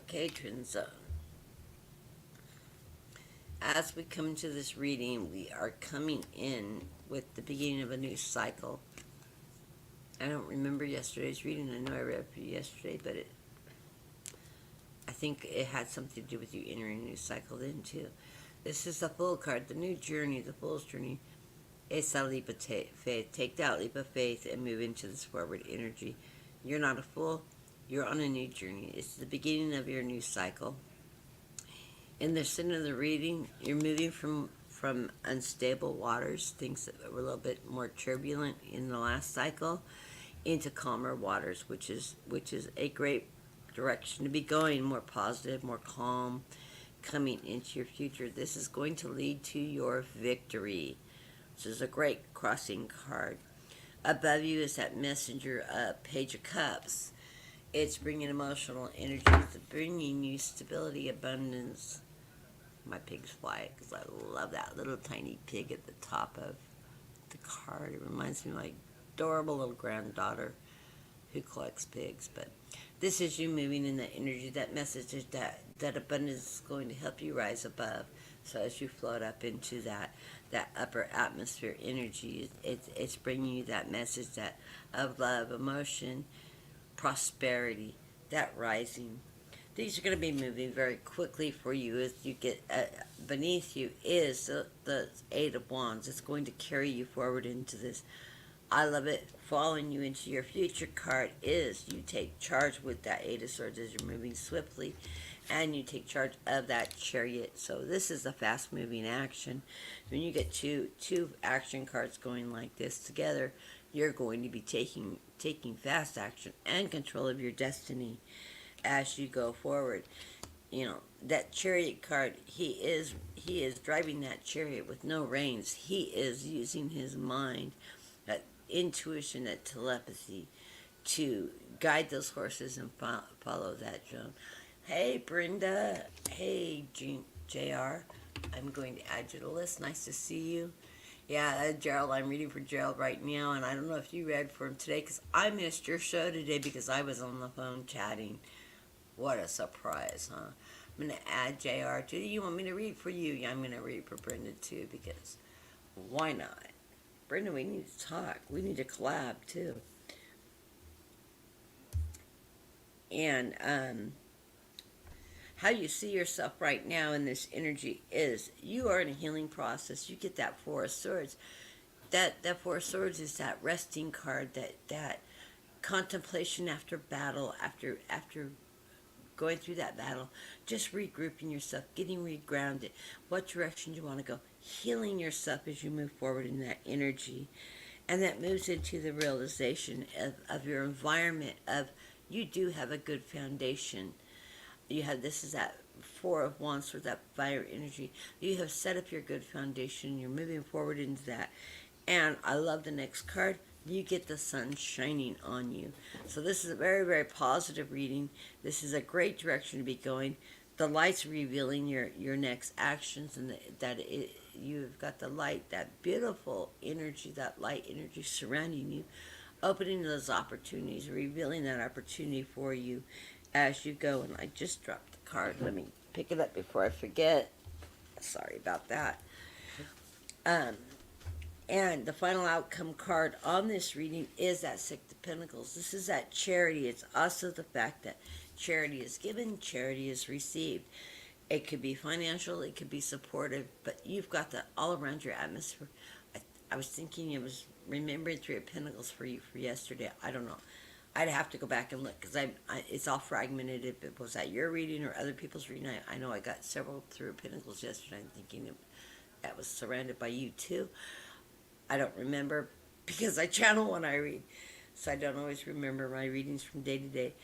Okay, Trend Zone. As we come to this reading, we are coming in with the beginning of a new cycle. I don't remember yesterday's reading. I know I read for you yesterday, but I think it had something to do with you entering a new cycle then too. This is the Fool card, the new journey, the Fool's journey. It's a leap of faith. Take that leap of faith and move into this forward energy. You're not a fool. You're on a new journey. It's the beginning of your new cycle. In the center of the reading, you're moving from unstable waters, things that were a little bit more turbulent in the last cycle, into calmer waters, which is a great direction to be going, more positive, more calm, coming into your future. This is going to lead to your victory. This is a great crossing card. Above you is that messenger, Page of Cups. It's bringing emotional energy. It's bringing you stability, abundance. My pigs fly because I love that little tiny pig at the top of the card. It reminds me of my adorable little granddaughter who collects pigs. But this is you moving in that energy. That message is that abundance is going to help you rise above. So as you float up into that upper atmosphere energy, it's bringing you that message of love, emotion, prosperity, that rising. These are going to be moving very quickly for you as you get beneath you is the Eight of Wands. It's going to carry you forward into this. I love it. Following you into your future card is you take charge with that Eight of Swords as you're moving swiftly, and you take charge of that Chariot. So this is a fast-moving action. When you get two action cards going like this together, you're going to be taking fast action and control of your destiny as you go forward. You know, that Chariot card, he is driving that chariot with no reins. He is using his mind, that intuition, that telepathy to guide those horses and follow that Joan. Hey, Brenda. Hey, JR. I'm going to add you to the list. Nice to see you. Yeah, Gerald, I'm reading for Gerald right now, and I don't know if you read for him today, because I missed your show today because I was on the phone chatting. What a surprise, huh? I'm going to add JR to you. Want me to read for you? Yeah, I'm going to read for Brenda, too, because why not? Brenda, we need to talk. We need to collab, too. And, how you see yourself right now in this energy is you are in a healing process. You get that Four of Swords. That Four of Swords is that resting card, that contemplation after battle, after going through that battle, just regrouping yourself, getting regrounded, what direction you want to go, healing yourself as you move forward in that energy. And that moves into the realization of your environment, of you do have a good foundation. You have, this is that Four of Wands with that fire energy. You have set up your good foundation. You're moving forward into that. And I love the next card. You get the sun shining on you. So this is a very, very positive reading. This is a great direction to be going. The light's revealing your next actions, and you've got the light, that beautiful energy, that light energy surrounding you, opening those opportunities, revealing that opportunity for you as you go. And I just dropped the card. Let me pick it up before I forget. Sorry about that. And the final outcome card on this reading is that Six of Pentacles. This is that charity. It's also the fact that charity is given, charity is received. It could be financial, it could be supportive, but you've got that all around your atmosphere. I was thinking it was remembering Three of Pentacles for you for yesterday. I don't know. I'd have to go back and look because it's all fragmented. If it was that your reading or other people's reading, I know I got several Three of Pentacles yesterday. I'm thinking that was surrounded by you too. I don't remember because I channel when I read, so I don't always remember my readings from day to day.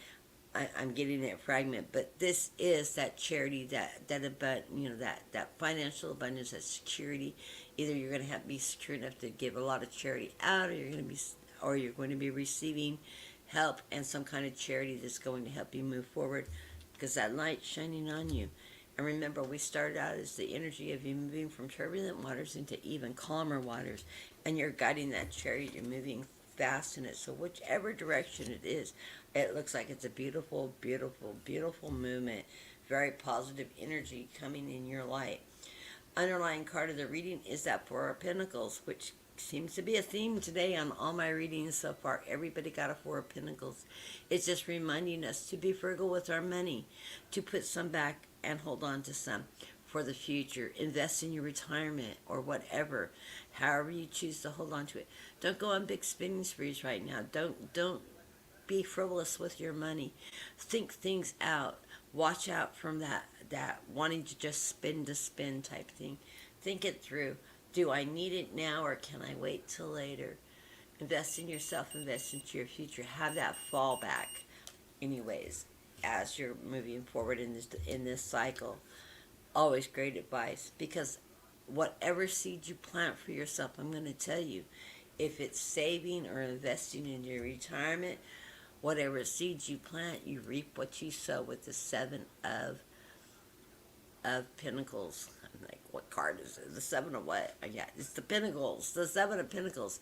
I'm getting it fragment, but this is that charity, that financial abundance, that security. Either you're going to have to be secure enough to give a lot of charity out, or you're going to be receiving help and some kind of charity that's going to help you move forward, because that light's shining on you. And remember, we started out as the energy of you moving from turbulent waters into even calmer waters. And you're guiding that chariot. You're moving fast in it. So whichever direction it is, it looks like it's a beautiful, beautiful, beautiful movement. Very positive energy coming in your light. Underlying card of the reading is that Four of Pentacles, which seems to be a theme today on all my readings so far. Everybody got a Four of Pentacles. It's just reminding us to be frugal with our money, to put some back and hold on to some for the future. Invest in your retirement or whatever, however you choose to hold on to it. Don't go on big spending sprees right now. Don't be frivolous with your money. Think things out. Watch out from that wanting to just spend to spend type thing. Think it through. Do I need it now or can I wait till later? Invest in yourself, invest into your future. Have that fallback anyways as you're moving forward in this cycle. Always great advice, because whatever seed you plant for yourself, I'm going to tell you, if it's saving or investing in your retirement, whatever seeds you plant, you reap what you sow with the Seven of Pentacles. I'm like, what card is it? The Seven of what? Yeah, it's the Pentacles, the Seven of Pentacles.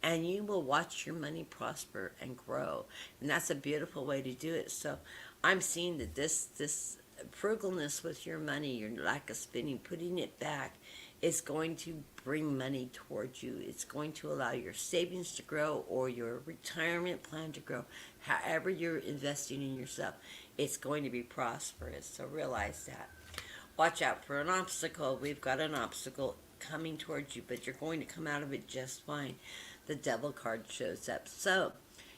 And you will watch your money prosper and grow. And that's a beautiful way to do it. So I'm seeing that this frugalness with your money, your lack of spending, putting it back, is going to bring money towards you. It's going to allow your savings to grow or your retirement plan to grow. However you're investing in yourself, it's going to be prosperous. So realize that. Watch out for an obstacle. We've got an obstacle coming towards you, but you're going to come out of it just fine. The Devil card shows up. So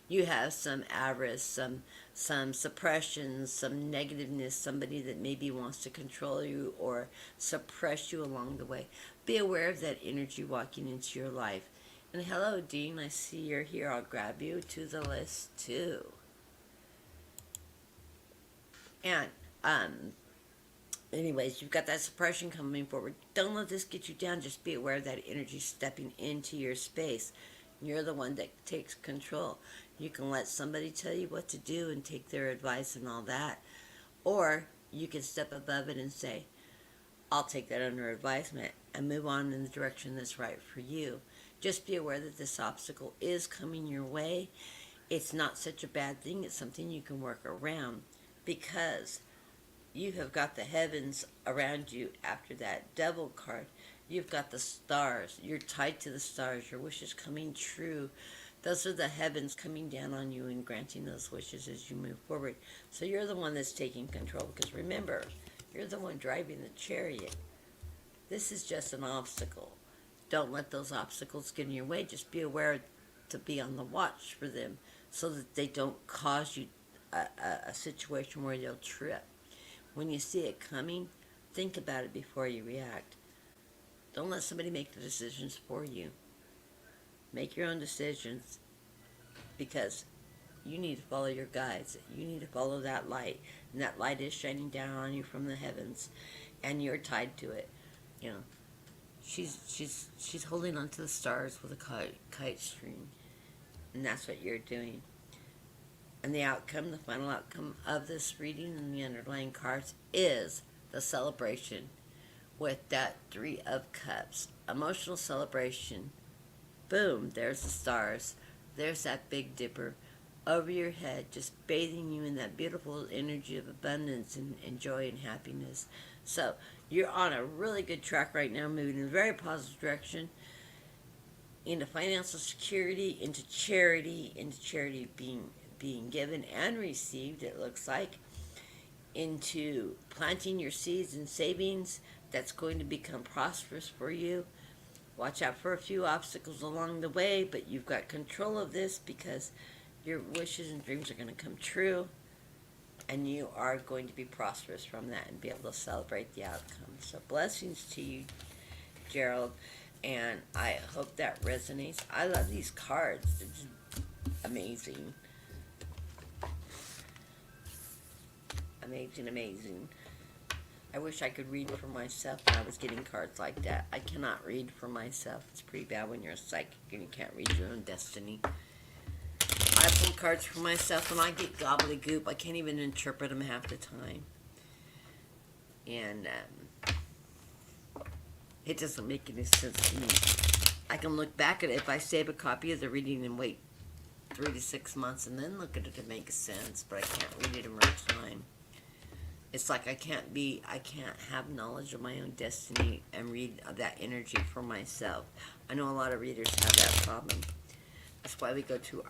you have some avarice, some suppression, some negativeness, somebody that maybe wants to control you or suppress you along the way. Be aware of that energy walking into your life. And hello, Dean, I see you're here. I'll grab you to the list too. And anyways, you've got that suppression coming forward. Don't let this get you down. Just be aware of that energy stepping into your space. You're the one that takes control. You can let somebody tell you what to do and take their advice and all that. Or you can step above it and say, I'll take that under advisement and move on in the direction that's right for you. Just be aware that this obstacle is coming your way. It's not such a bad thing. It's something you can work around, because you have got the heavens around you after that Devil card. You've got the stars. You're tied to the stars. Your wishes coming true. Those are the heavens coming down on you and granting those wishes as you move forward. So you're the one that's taking control, because remember, you're the one driving the chariot. This is just an obstacle. Don't let those obstacles get in your way. Just be aware to be on the watch for them so that they don't cause you a situation where you'll trip. When you see it coming, think about it before you react. Don't let somebody make the decisions for you. Make your own decisions, because you need to follow your guides. You need to follow that light, and that light is shining down on you from the heavens, and you're tied to it. You know, she's holding onto the stars with a kite string, and that's what you're doing. And the outcome, the final outcome of this reading and the underlying cards is the celebration with that Three of Cups. Emotional celebration. Boom, there's the stars. There's that Big Dipper over your head, just bathing you in that beautiful energy of abundance and joy and happiness. So you're on a really good track right now, moving in a very positive direction into financial security, into charity being given and received, it looks like, into planting your seeds and savings that's going to become prosperous for you. Watch out for a few obstacles along the way, but you've got control of this, because your wishes and dreams are going to come true, and you are going to be prosperous from that and be able to celebrate the outcome. So blessings to you, Gerald, and I hope that resonates. I love these cards. They're just amazing. Amazing. I wish I could read for myself when I was getting cards like that. I cannot read for myself. It's pretty bad when you're a psychic and you can't read your own destiny. I pull cards for myself and I get gobbledygook. I can't even interpret them half the time. And it doesn't make any sense to me. I can look back at it if I save a copy of the reading and wait 3 to 6 months and then look at it to make sense, but I can't read it in real time. It's like I can't have knowledge of my own destiny and read that energy for myself. I know a lot of readers have that problem. That's why we go to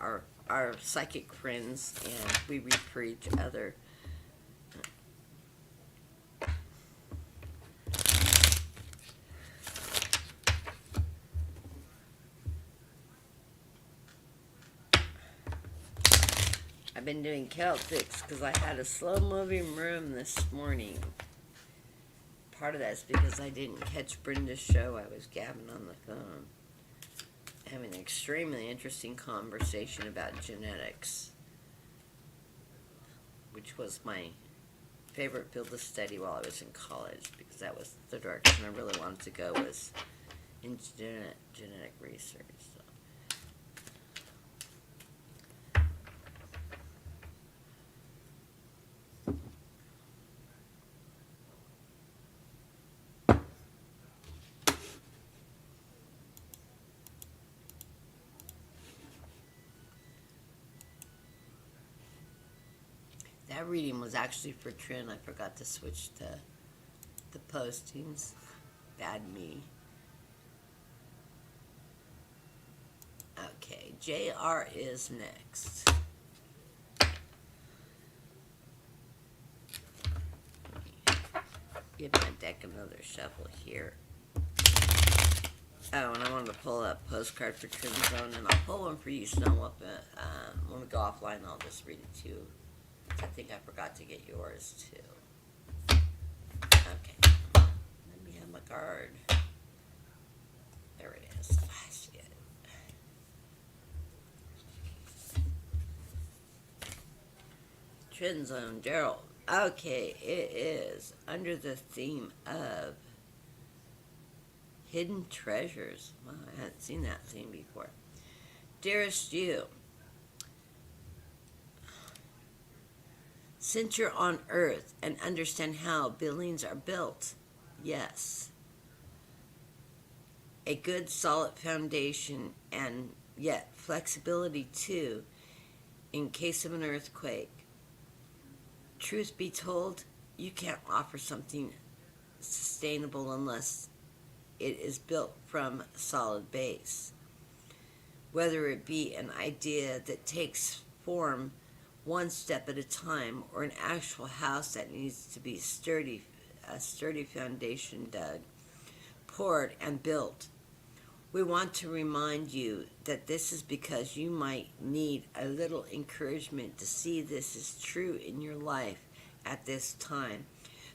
our psychic friends and we read for each other. I've been doing Celtics because I had a slow-moving room this morning. Part of that's because I didn't catch Brenda's show. I was gabbing on the phone, having an extremely interesting conversation about genetics, which was my favorite field of study while I was in college, because that was the direction I really wanted to go, was in genetic research. So. That reading was actually for Trin. I forgot to switch to the postings. Bad me. Okay, JR is next. Give my deck another shuffle here. Oh, and I wanted to pull up postcard for Trin Zone, and I'll pull one for you, Snow. When we go offline, I'll just read it to you. I think I forgot to get yours too. Okay. Let me have my card. There it is. I see it. Trend Zone, Gerald. Okay, it is under the theme of hidden treasures. Wow, I hadn't seen that theme before. Dearest you, since you're on Earth and understand how buildings are built, yes, a good solid foundation and yet flexibility too in case of an earthquake. Truth be told, you can't offer something sustainable unless it is built from a solid base. Whether it be an idea that takes form one step at a time, or an actual house that needs to be a sturdy foundation dug, poured, and built. We want to remind you that this is because you might need a little encouragement to see this is true in your life at this time.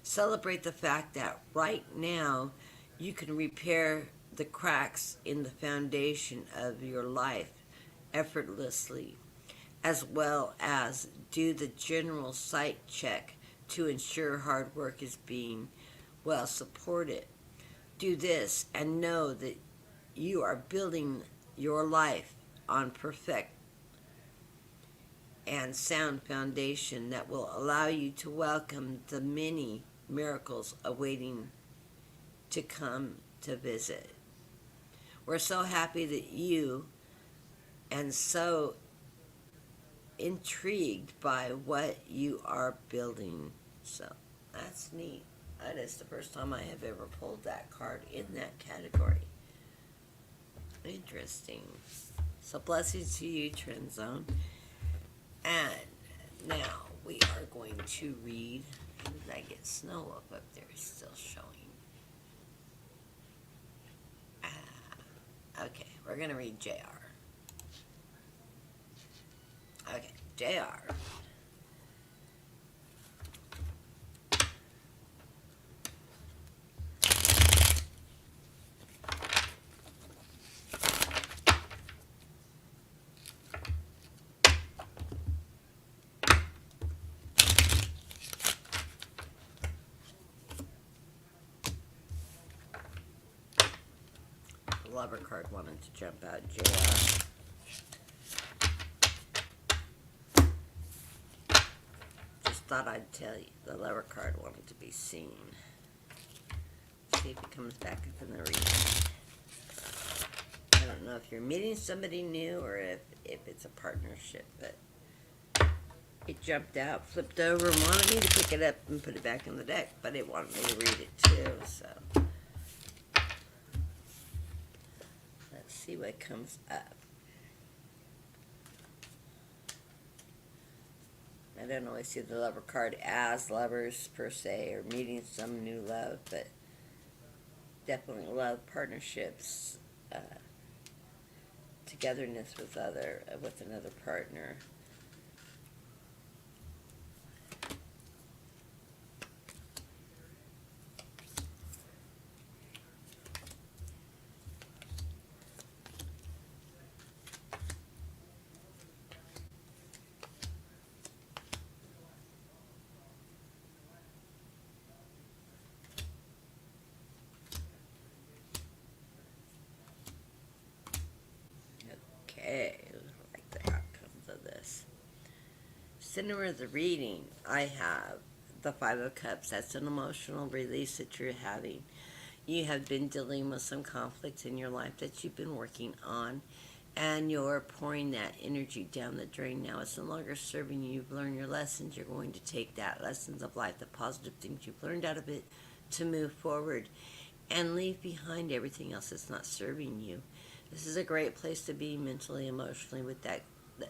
Celebrate the fact that right now you can repair the cracks in the foundation of your life effortlessly, as well as do the general site check to ensure hard work is being well supported. Do this and know that you are building your life on perfect and sound foundation that will allow you to welcome the many miracles awaiting to come to visit. We're so happy that you and so intrigued by what you are building. So that's neat. That is the first time I have ever pulled that card in that category. Interesting. So blessings to you, Trend Zone. And now we are going to read. How did I get snow up there? It's still showing. Okay, we're going to read JR. Okay, JR. The lover card wanted to jump out, JR. Just thought I'd tell you, the lover card wanted to be seen. See if it comes back up in the reading. I don't know if you're meeting somebody new or if it's a partnership, but it jumped out, flipped over, and wanted me to pick it up and put it back in the deck, but it wanted me to read it too, so. Let's see what comes up. I don't always see the lover card as lovers per se or meeting some new love, but definitely love, partnerships, togetherness with another partner. Okay, I like the outcomes of this. Center of the reading, I have the Five of Cups. That's an emotional release that you're having. You have been dealing with some conflicts in your life that you've been working on, and you're pouring that energy down the drain now. It's no longer serving you. You've learned your lessons. You're going to take that lessons of life, the positive things you've learned out of it, to move forward and leave behind everything else that's not serving you. This is a great place to be mentally, emotionally with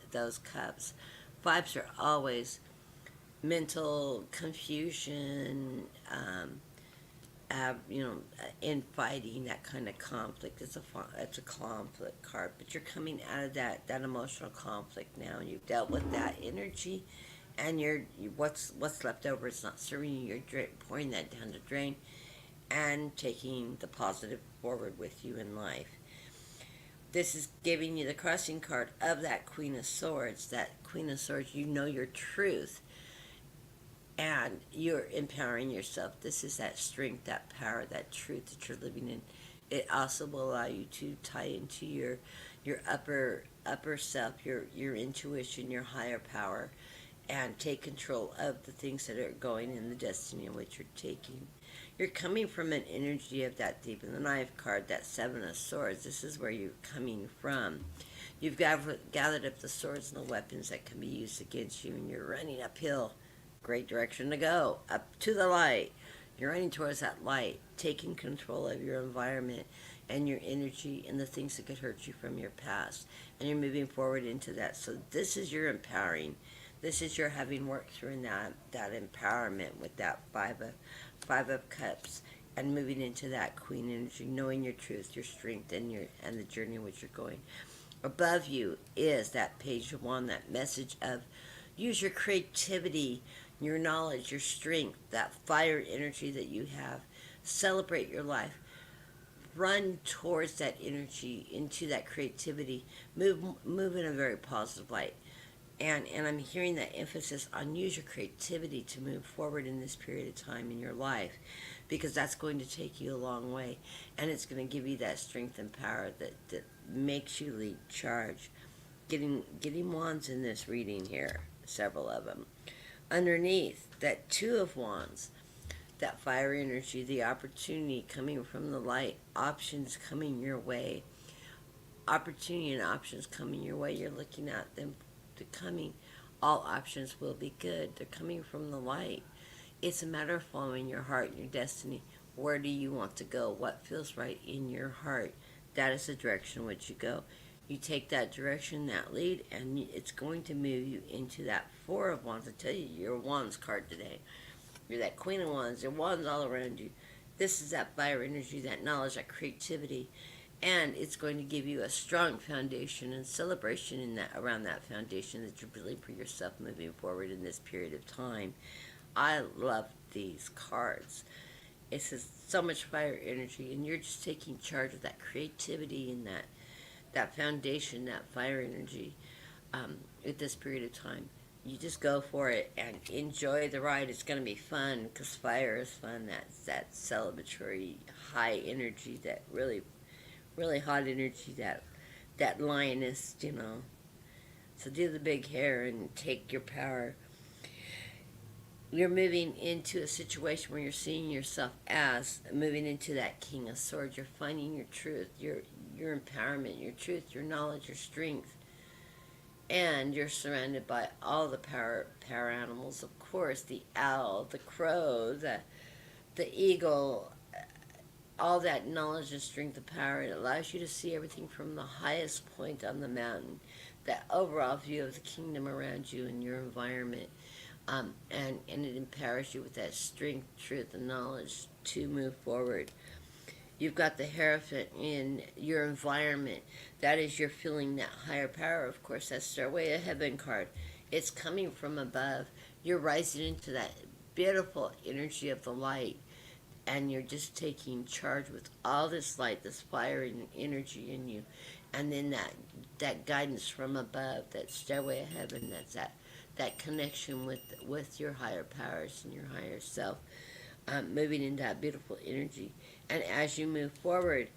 those cups. Fives are always mental confusion, infighting, that kind of conflict. It's a conflict card, but you're coming out of that emotional conflict now. You've dealt with that energy, and what's left over is not serving you. You're pouring that down the drain and taking the positive forward with you in life. This is giving you the crossing card of that Queen of Swords. That Queen of Swords, you know your truth, and you're empowering yourself. This is that strength, that power, that truth that you're living in. It also will allow you to tie into your upper self, your intuition, your higher power, and take control of the things that are going in the destiny in which you're taking. You're coming from an energy of that Deep in the Knife card, that Seven of Swords. This is where you're coming from. You've gathered up the swords and the weapons that can be used against you, and you're running uphill. Great direction to go, up to the light. You're running towards that light, taking control of your environment and your energy and the things that could hurt you from your past. And you're moving forward into that. So this is your empowering. This is your having worked through that empowerment with that Five of Cups and moving into that queen energy, knowing your truth, your strength, and the journey in which you're going. Above you is that page of one, that message of use your creativity, your knowledge, your strength, that fire energy that you have. Celebrate your life. Run towards that energy, into that creativity. Move in a very positive light. And I'm hearing that emphasis on use your creativity to move forward in this period of time in your life, because that's going to take you a long way, and it's going to give you that strength and power that makes you lead charge. Getting wands in this reading here, several of them. Underneath that two of wands, that fire energy, the opportunity coming from the light, options coming your way, opportunity and options coming your way. You're looking at them coming. All options will be good. They're coming from the light. It's a matter of following your heart and your destiny. Where do you want to go? What feels right in your heart? That is the direction in which you go. You take that direction, that lead, and it's going to move you into that Four of Wands. I tell you, you're a Wands card today. You're that Queen of Wands. There are wands all around you. This is that fire energy, that knowledge, that creativity, and it's going to give you a strong foundation and celebration in that, around that foundation, that you believe for yourself moving forward in this period of time. I love these cards. It says so much fire energy, and you're just taking charge of that creativity and that foundation, that fire energy at this period of time. You just go for it and enjoy the ride. It's going to be fun, because fire is fun. That's that celebratory high energy, that really, really hot energy, that lioness, you know. So do the big hair and take your power. You're moving into a situation where you're seeing yourself as moving into that King of Swords. You're finding your truth, your empowerment, your truth, your knowledge, your strength. And you're surrounded by all the power animals, of course, the owl, the crow, the eagle, all that knowledge and strength and power. It allows you to see everything from the highest point on the mountain, that overall view of the kingdom around you and your environment. And it empowers you with that strength, truth, and knowledge to move forward. You've got the Hierophant in your environment. That is, you're feeling that higher power, of course. That's Stairway of Heaven card. It's coming from above. You're rising into that beautiful energy of the light, and you're just taking charge with all this light, this fire and energy in you. And then that guidance from above, that Stairway of Heaven, that's that connection with your higher powers and your higher self, moving into that beautiful energy. And as you move forward,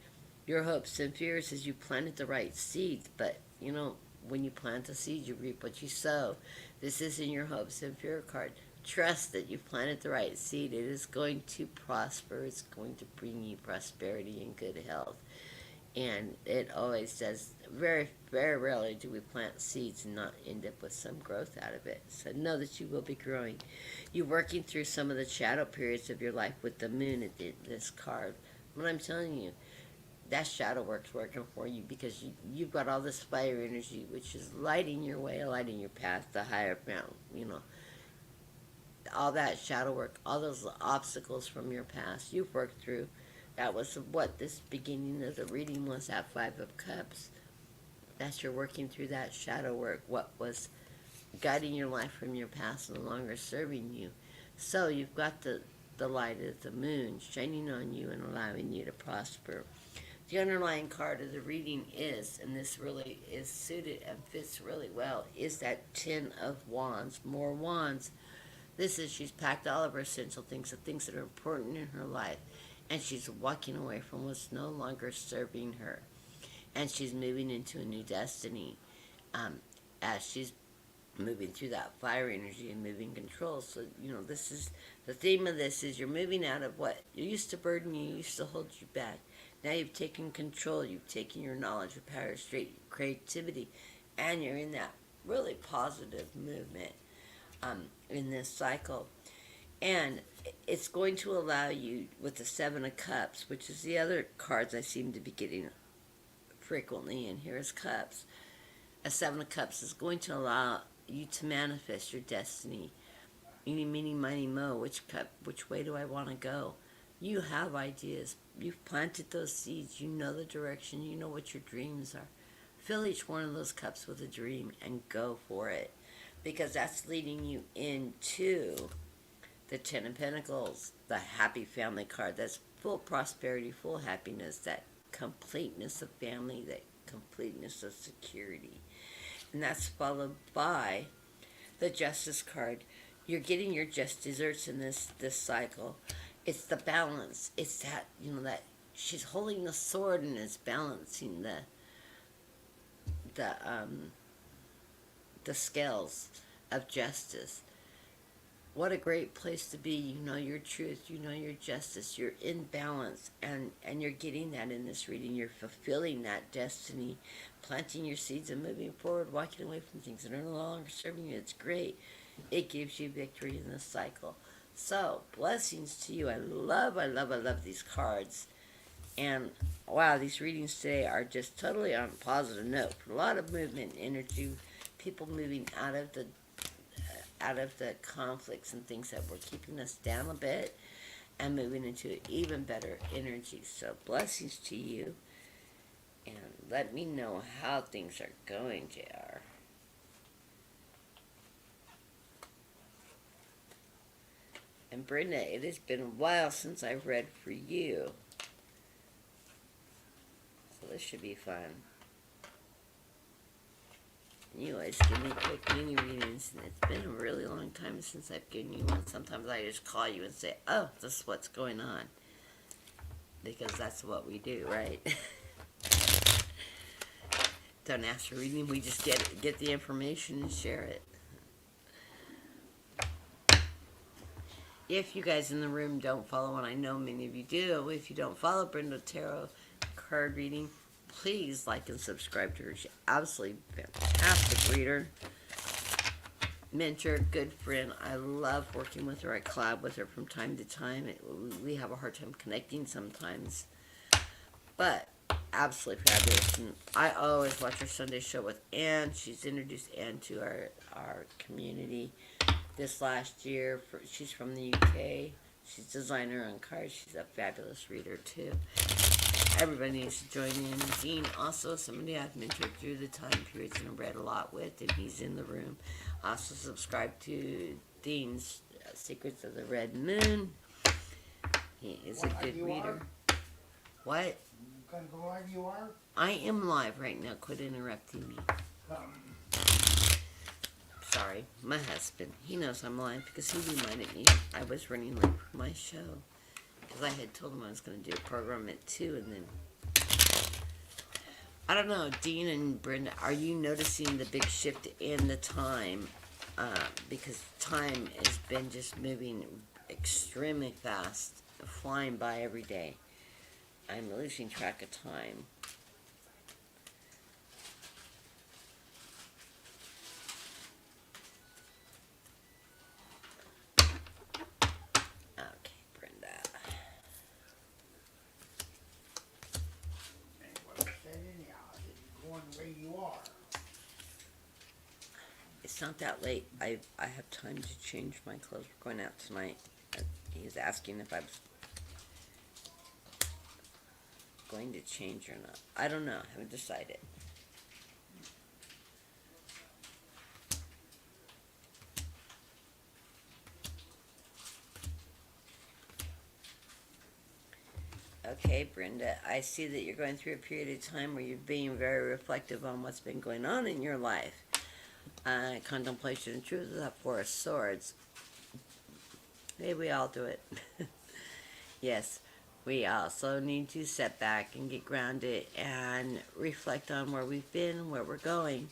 your hopes and fears is you planted the right seeds. But, you know, when you plant the seed, you reap what you sow. This is in your hopes and fear card. Trust that you've planted the right seed. It is going to prosper. It's going to bring you prosperity and good health. And it always does. Very, very rarely do we plant seeds and not end up with some growth out of it. So know that you will be growing. You're working through some of the shadow periods of your life with the moon at this card. But I'm telling you, that shadow work's working for you, because you've got all this fire energy, which is lighting your way, lighting your path, the higher mountain, you know. All that shadow work, all those obstacles from your past, you've worked through. That was what this beginning of the reading was, that Five of Cups. That's you're working through that shadow work, what was guiding your life from your past no longer serving you. So you've got the light of the moon shining on you and allowing you to prosper. The underlying card of the reading is, and this really is suited and fits really well, is that Ten of Wands, more wands. This is, she's packed all of her essential things, the things that are important in her life, and she's walking away from what's no longer serving her. And she's moving into a new destiny, as she's moving through that fire energy and moving control. So, you know, this is, the theme of this is you're moving out of what used to burden you, used to hold you back. Now you've taken control, you've taken your knowledge, your power, straight creativity, and you're in that really positive movement in this cycle. And it's going to allow you, with the Seven of Cups, which is the other cards I seem to be getting frequently, and here is Cups. A Seven of Cups is going to allow you to manifest your destiny. Eeny, meeny, miny, mo, which way do I want to go? You have ideas. You've planted those seeds. You know the direction. You know what your dreams are. Fill each one of those cups with a dream and go for it. Because that's leading you into the Ten of Pentacles, the happy family card. That's full prosperity, full happiness, that completeness of family, that completeness of security. And that's followed by the Justice card. You're getting your just desserts in this cycle. It's the balance. It's that, that she's holding the sword and is balancing the the scales of justice. What a great place to be. You know your truth, you know your justice, you're in balance, and you're getting that in this reading. You're fulfilling that destiny, planting your seeds and moving forward, walking away from things that are no longer serving you. It's great. It gives you victory in this cycle. So, blessings to you. I love these cards. And wow, these readings today are just totally on a positive note. A lot of movement, energy, people moving out of the conflicts and things that were keeping us down a bit and moving into even better energy. So blessings to you, and let me know how things are going, JR. And Brenda, it has been a while since I've read for you, so this should be fun. You always give me quick mini readings, and it's been a really long time since I've given you one. Sometimes I just call you and say, oh, this is what's going on. Because that's what we do, right? Don't ask for reading, we just get the information and share it. If you guys in the room don't follow, and I know many of you do, if you don't follow Brenda Tarot card reading, please like and subscribe to her. She's absolutely fantastic reader, mentor, good friend. I love working with her. I collab with her from time to time. We have a hard time connecting sometimes, but absolutely fabulous. And I always watch her Sunday show with Anne. She's introduced Anne to our community this last year. She's from the UK. She's a designer on cards. She's a fabulous reader too. Everybody needs to join in. Dean, also somebody I've mentored through the time periods and read a lot with, and he's in the room. Also subscribe to Dean's Secrets of the Red Moon. He is a good reader. What? You gonna go live, you are? I am live right now. Quit interrupting me. Sorry, my husband. He knows I'm live because he reminded me I was running late for my show. Because I had told him I was going to do a program at 2, and then I don't know, Dean and Brenda, are you noticing the big shift in the time? Because time has been just moving extremely fast, flying by every day. I'm losing track of time. It's not that late. I have time to change my clothes. We're going out tonight. He's asking if I was going to change or not. I don't know. I haven't decided. Okay, Brenda, I see that you're going through a period of time where you're being very reflective on what's been going on in your life. Contemplation and truth is that Four of Swords. Hey, we all do it. Yes, we also need to step back and get grounded and reflect on where we've been and where we're going.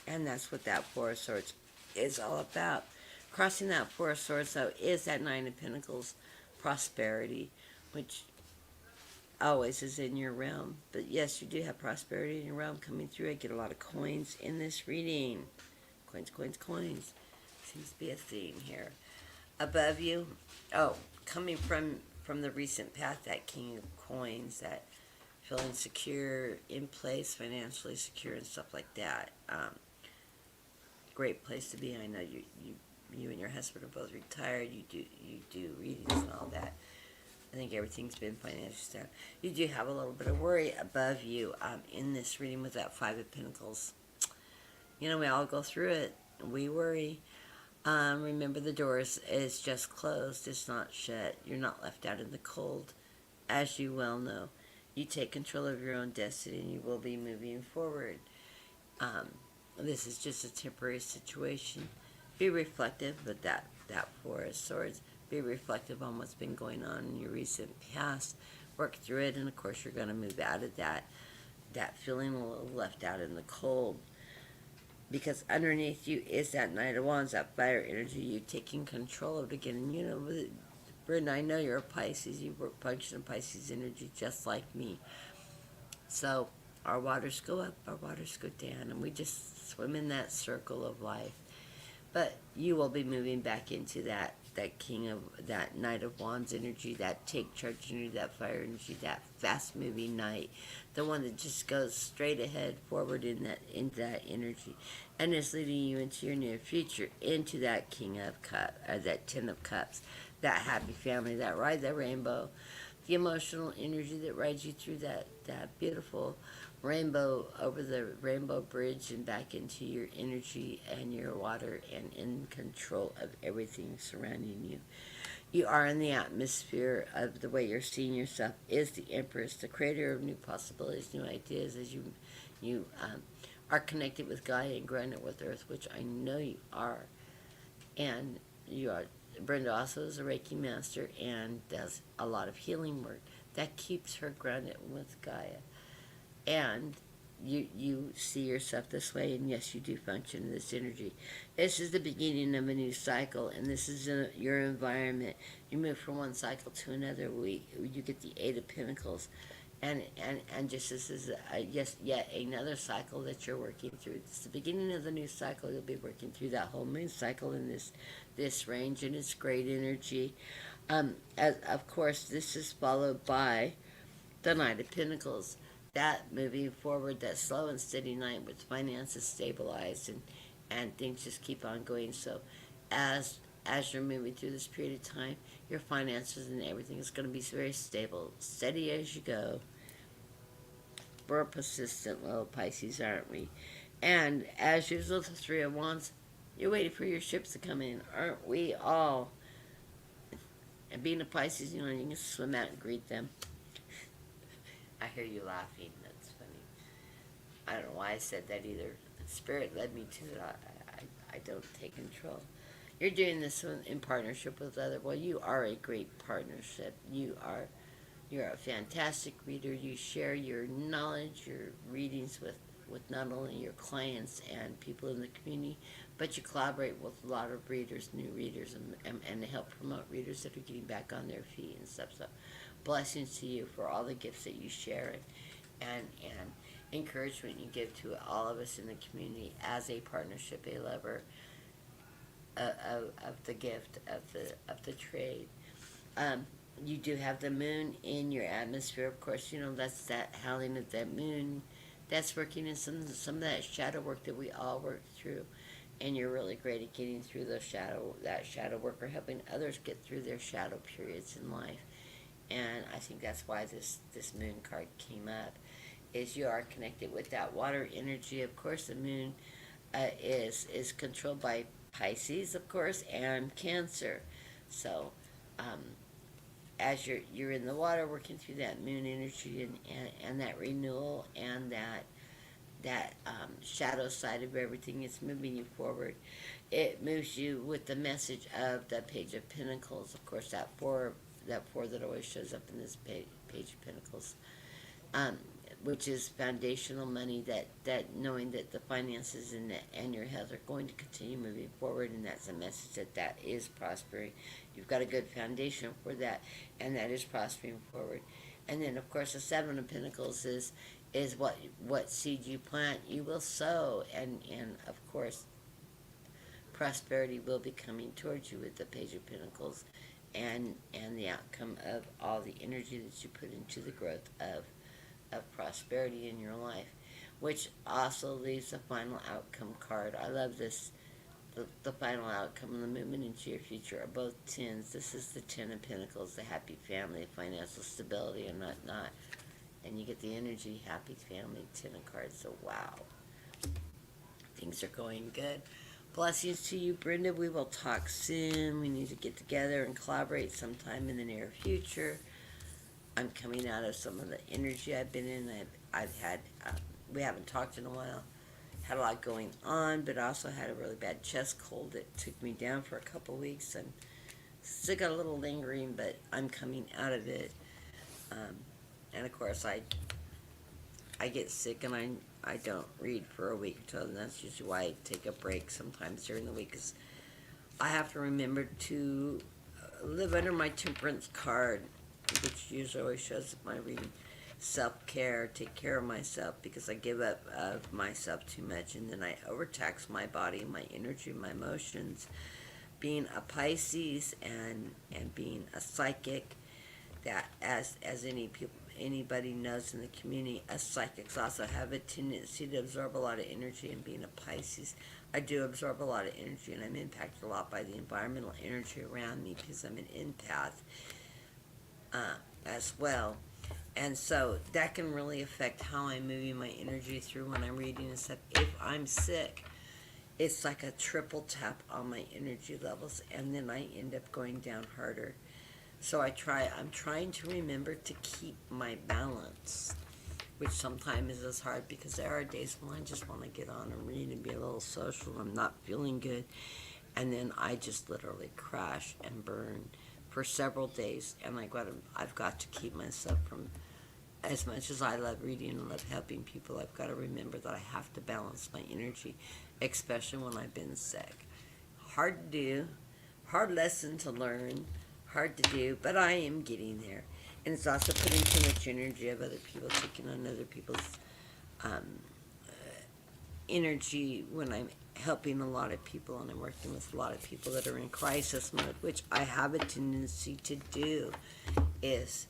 And that's what that Four of Swords is all about. Crossing that Four of Swords, though, is that Nine of Pentacles prosperity, which always is in your realm. But yes, you do have prosperity in your realm coming through. I get a lot of coins in this reading. Coins, coins, coins. Seems to be a theme here. Above you, coming from the recent path, that King of Coins, that feeling secure, in place, financially secure and stuff like that. Great place to be. I know you and your husband are both retired. You do readings and all that. I think everything's been financially sound. You do have a little bit of worry above you in this reading with that Five of Pentacles. You know, we all go through it. We worry. Remember, the door is just closed. It's not shut. You're not left out in the cold. As you well know, you take control of your own destiny and you will be moving forward. Um, this is just a temporary situation. Be reflective with that Four of Swords. Be reflective on what's been going on in your recent past. Work through it, and of course, you're going to move out of that feeling a little left out in the cold. Because underneath you is that Knight of Wands, that fire energy. You taking control of it again. And you know, Brenda, I know you're a Pisces. You function in Pisces energy just like me. So our waters go up, our waters go down, and we just swim in that circle of life. But you will be moving back into that that Knight of Wands energy, that take charge energy, that fire energy, that fast moving knight, the one that just goes straight ahead forward in that energy, and is leading you into your near future, into that King of Cups, or that Ten of Cups, that happy family, that ride the rainbow, the emotional energy that rides you through that beautiful rainbow, over the rainbow bridge and back into your energy and your water, and in control of everything surrounding you. You are in the atmosphere of the way you're seeing yourself is the Empress, the creator of new possibilities, new ideas, as you are connected with Gaia and grounded with Earth, which I know you are. And you are. Brenda also is a Reiki master and does a lot of healing work that keeps her grounded with Gaia. And you see yourself this way, and yes, you do function in this energy. This is the beginning of a new cycle, and this is your environment. You move from one cycle to another. You get the Eight of Pentacles, and just this is yet another cycle that you're working through. It's the beginning of the new cycle. You'll be working through that whole moon cycle in this range, and it's great energy. As of course, this is followed by the Knight of Pentacles. That moving forward, that slow and steady night with finances stabilized, and things just keep on going. So as you're moving through this period of time, your finances and everything is going to be very stable, steady as you go. We're persistent little Pisces, aren't we? And as usual, the Three of Wands, you're waiting for your ships to come in, aren't we all? And being a Pisces, you know, you can swim out and greet them. I hear you laughing. That's funny. I don't know why I said that either. Spirit led me to it. I don't take control. You're doing this in partnership with other. Well, you are a great partnership. You're a fantastic reader. You share your knowledge, your readings with not only your clients and people in the community, but you collaborate with a lot of readers, new readers, and to help promote readers that are getting back on their feet and stuff. So blessings to you for all the gifts that you share, and encouragement you give to all of us in the community as a partnership, a lover of the gift of the trade. You do have the moon in your atmosphere, of course. You know, that's that howling of that moon. That's working in some of that shadow work that we all work through, and you're really great at getting through that shadow work, or helping others get through their shadow periods in life. And I think that's why this moon card came up, is you are connected with that water energy. Of course, the moon is controlled by Pisces, of course, and Cancer. So as you're in the water, working through that moon energy, and that renewal, and that shadow side of everything, it's moving you forward. It moves you with the message of the Page of Pentacles, of course, that four that always shows up in this Page of Pentacles, which is foundational money, that knowing that the finances and your health are going to continue moving forward, and that's a message that is prospering. You've got a good foundation for that, and that is prospering forward. And then, of course, the Seven of Pentacles is what seed you plant, you will sow, and of course, prosperity will be coming towards you with the Page of Pentacles, and the outcome of all the energy that you put into the growth of prosperity in your life, which also leaves the final outcome card. I love this the final outcome and the movement into your future are both tens. This is the Ten of Pentacles, the happy family, financial stability, and whatnot. And you get the energy, happy family, Ten of Cards. So wow, things are going good. Blessings to you, Brenda. We will talk soon. We need to get together and collaborate sometime in the near future. I'm coming out of some of the energy I've been in. I've had, we haven't talked in a while. Had a lot going on, but I also had a really bad chest cold that took me down for a couple weeks, and still got a little lingering, but I'm coming out of it. And of course, I get sick and I don't read for a week or so, and that's usually why I take a break sometimes during the week, because I have to remember to live under my temperance card, which usually always shows my reading. Self-care, take care of myself, because I give up of myself too much, and then I overtax my body, my energy, my emotions. Being a Pisces and being a psychic, that as anybody knows in the community, us psychics also have a tendency to absorb a lot of energy, and being a Pisces, I do absorb a lot of energy, and I'm impacted a lot by the environmental energy around me because I'm an empath as well. And so that can really affect how I'm moving my energy through when I'm reading and stuff. If I'm sick, it's like a triple tap on my energy levels, and then I end up going down harder. So I'm trying to remember to keep my balance, which sometimes is hard because there are days when I just want to get on and read and be a little social. I'm not feeling good, and then I just literally crash and burn for several days, and I've got to keep myself from, as much as I love reading and love helping people, I've got to remember that I have to balance my energy, especially when I've been sick. Hard to do, hard lesson to learn, hard to do, but I am getting there. And it's also putting too much energy of other people, taking on other people's energy when I'm helping a lot of people and I'm working with a lot of people that are in crisis mode, which I have a tendency to do, is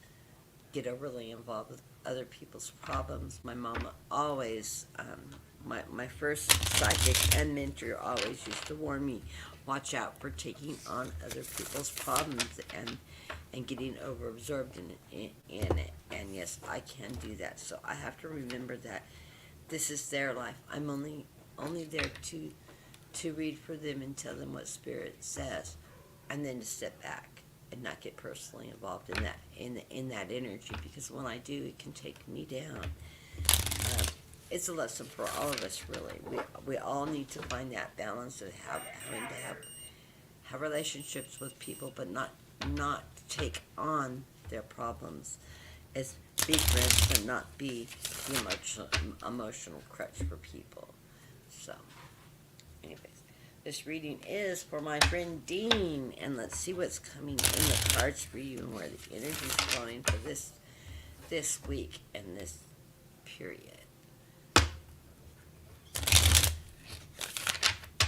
get overly involved with other people's problems. My mama always, my first psychic and mentor always used to warn me, watch out for taking on other people's problems and getting overabsorbed in it. And yes, I can do that. So I have to remember that this is their life. I'm only there to read for them and tell them what Spirit says, and then to step back and not get personally involved in that energy, because when I do, it can take me down. It's a lesson for all of us, really. We all need to find that balance of having to have relationships with people, but not take on their problems. As be friends and not be the emotional crutch for people. So, anyways, this reading is for my friend Dean, and let's see what's coming in the cards for you and where the energy is flowing for this week and this period.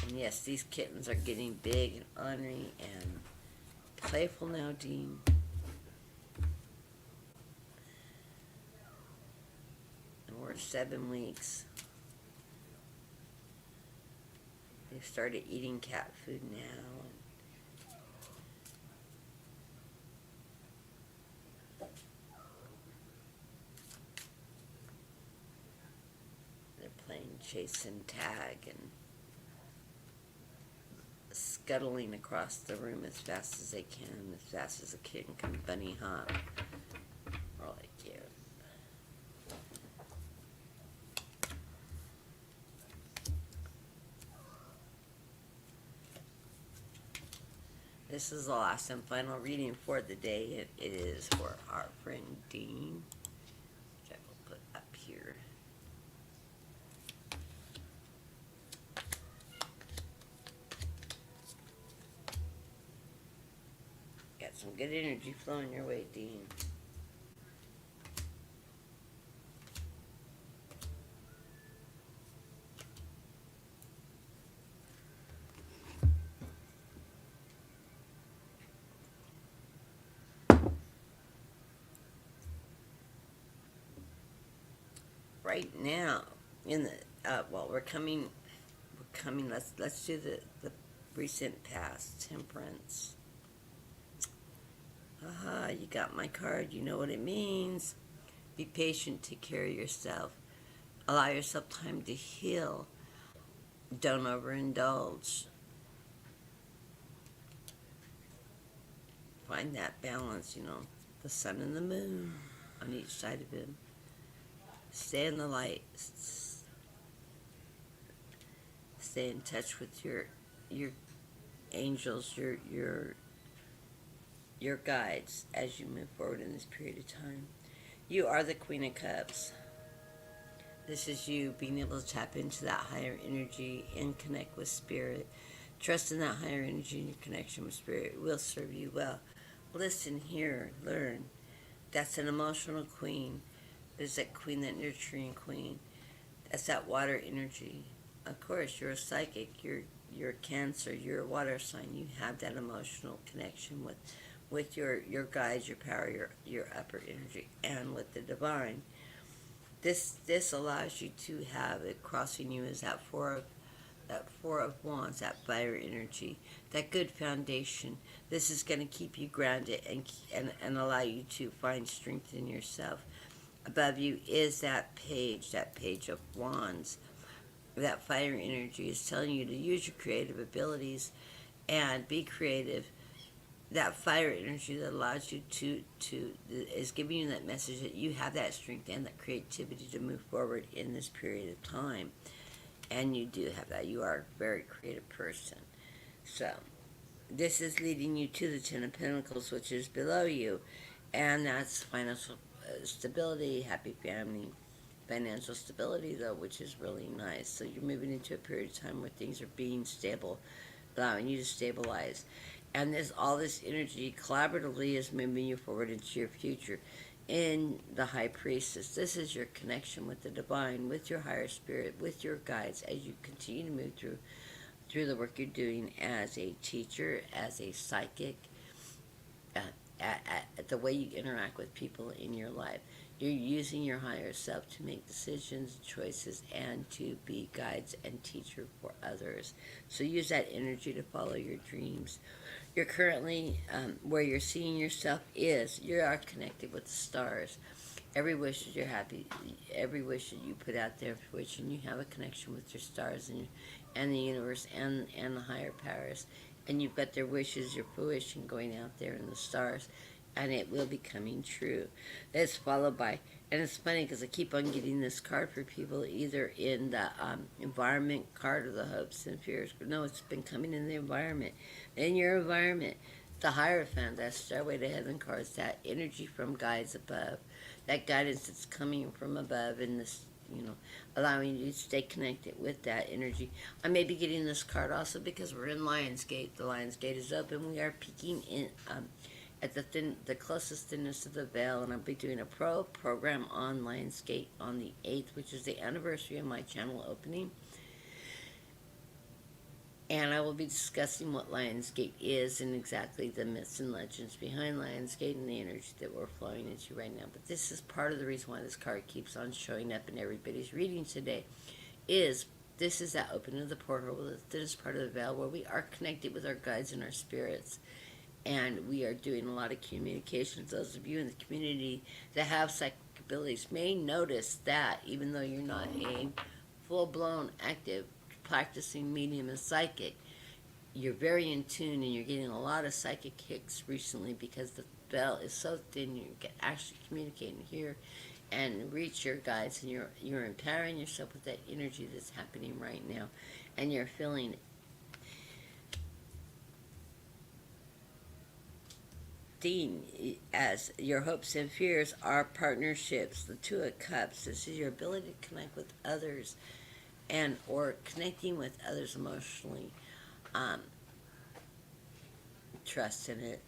And yes, these kittens are getting big and ornery and playful now, Dean. And we're 7 weeks. They've started eating cat food now. They're playing chase and tag and scuttling across the room as fast as they can, as fast as a kitten can bunny hop. Really cute. This is the last and final reading for the day. It is for our friend Dean, which I will put up here. Got some good energy flowing your way, Dean. Right now, in the we're coming. Let's do recent past, temperance. Aha, you got my card. You know what it means. Be patient, take care of yourself. Allow yourself time to heal. Don't overindulge. Find that balance, the sun and the moon on each side of him. Stay in the light. Stay in touch with your angels, your guides as you move forward in this period of time. You are the Queen of Cups. This is you being able to tap into that higher energy and connect with spirit. Trust in that higher energy and your connection with spirit will serve you well. Listen, hear, learn. That's an emotional queen. There's that queen, that nurturing queen. That's that water energy. Of course, you're a psychic. You're a Cancer. You're a water sign. You have that emotional connection with your guides, your power, your upper energy, and with the divine. This allows you to have it crossing you as that four of wands, that fire energy, that good foundation. This is going to keep you grounded and allow you to find strength in yourself. Above you is that page of wands. That fire energy is telling you to use your creative abilities and be creative. That fire energy that allows you to is giving you that message that you have that strength and that creativity to move forward in this period of time. And you do have that. You are a very creative person. So, this is leading you to the Ten of Pentacles, which is below you. And that's financial stability, happy family, financial stability, though, which is really nice. So, you're moving into a period of time where things are being stable, allowing you to stabilize. And all this energy collaboratively is moving you forward into your future. In the High Priestess, this is your connection with the divine, with your higher spirit, with your guides as you continue to move through the work you're doing as a teacher, as a psychic, at the way you interact with people in your life. You're using your higher self to make decisions, choices, and to be guides and teacher for others. So use that energy to follow your dreams. You're currently, where you're seeing yourself is, you are connected with the stars. Every wish that you're happy, every wish that you put out there for which, and you have a connection with your stars and the universe and the higher powers. And you've got their wishes, your fruition going out there in the stars, and it will be coming true. That's followed by, and it's funny because I keep on getting this card for people, either in the environment card or the hopes and fears. No, it's been coming in the environment. In your environment, the Hierophant, that Stairway to Heaven cards, that energy from guides above, that guidance that's coming from above in this, allowing you to stay connected with that energy. I may be getting this card also because we're in Lionsgate. The Lionsgate is open. We are peeking in at the closest thinness of the veil, and I'll be doing a program on Lionsgate on the 8th, which is the anniversary of my channel opening. And I will be discussing what Lionsgate is and exactly the myths and legends behind Lionsgate and the energy that we're flowing into right now. But this is part of the reason why this card keeps on showing up in everybody's reading today. This is that opening of the portal, the thinnest part of the veil, where we are connected with our guides and our spirits. And we are doing a lot of communications. Those of you in the community that have psychic abilities may notice that, even though you're not a full-blown active practicing medium and psychic, you're very in tune and you're getting a lot of psychic hits recently because the veil is so thin. You can actually communicate and hear and reach your guides, and you're empowering yourself with that energy that's happening right now, and you're feeling as your hopes and fears are partnerships. The Two of Cups, this is your ability to connect with others and or connecting with others emotionally. Trust in it.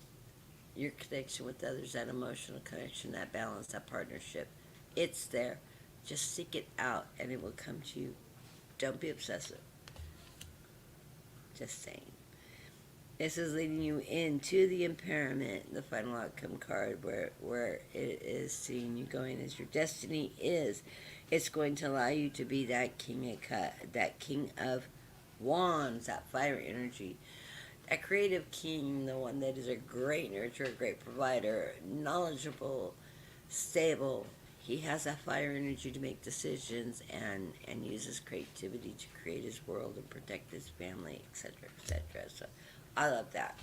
Your connection with others, that emotional connection, that balance, that partnership, it's there. Just seek it out and it will come to you. Don't be obsessive. Just saying. This is leading you into the impairment, the final outcome card, where it is seeing you going as your destiny is. It's going to allow you to be that king of Wands, that fire energy. A creative king, the one that is a great nurturer, a great provider, knowledgeable, stable. He has that fire energy to make decisions and uses creativity to create his world and protect his family, etc., etc. So I love that.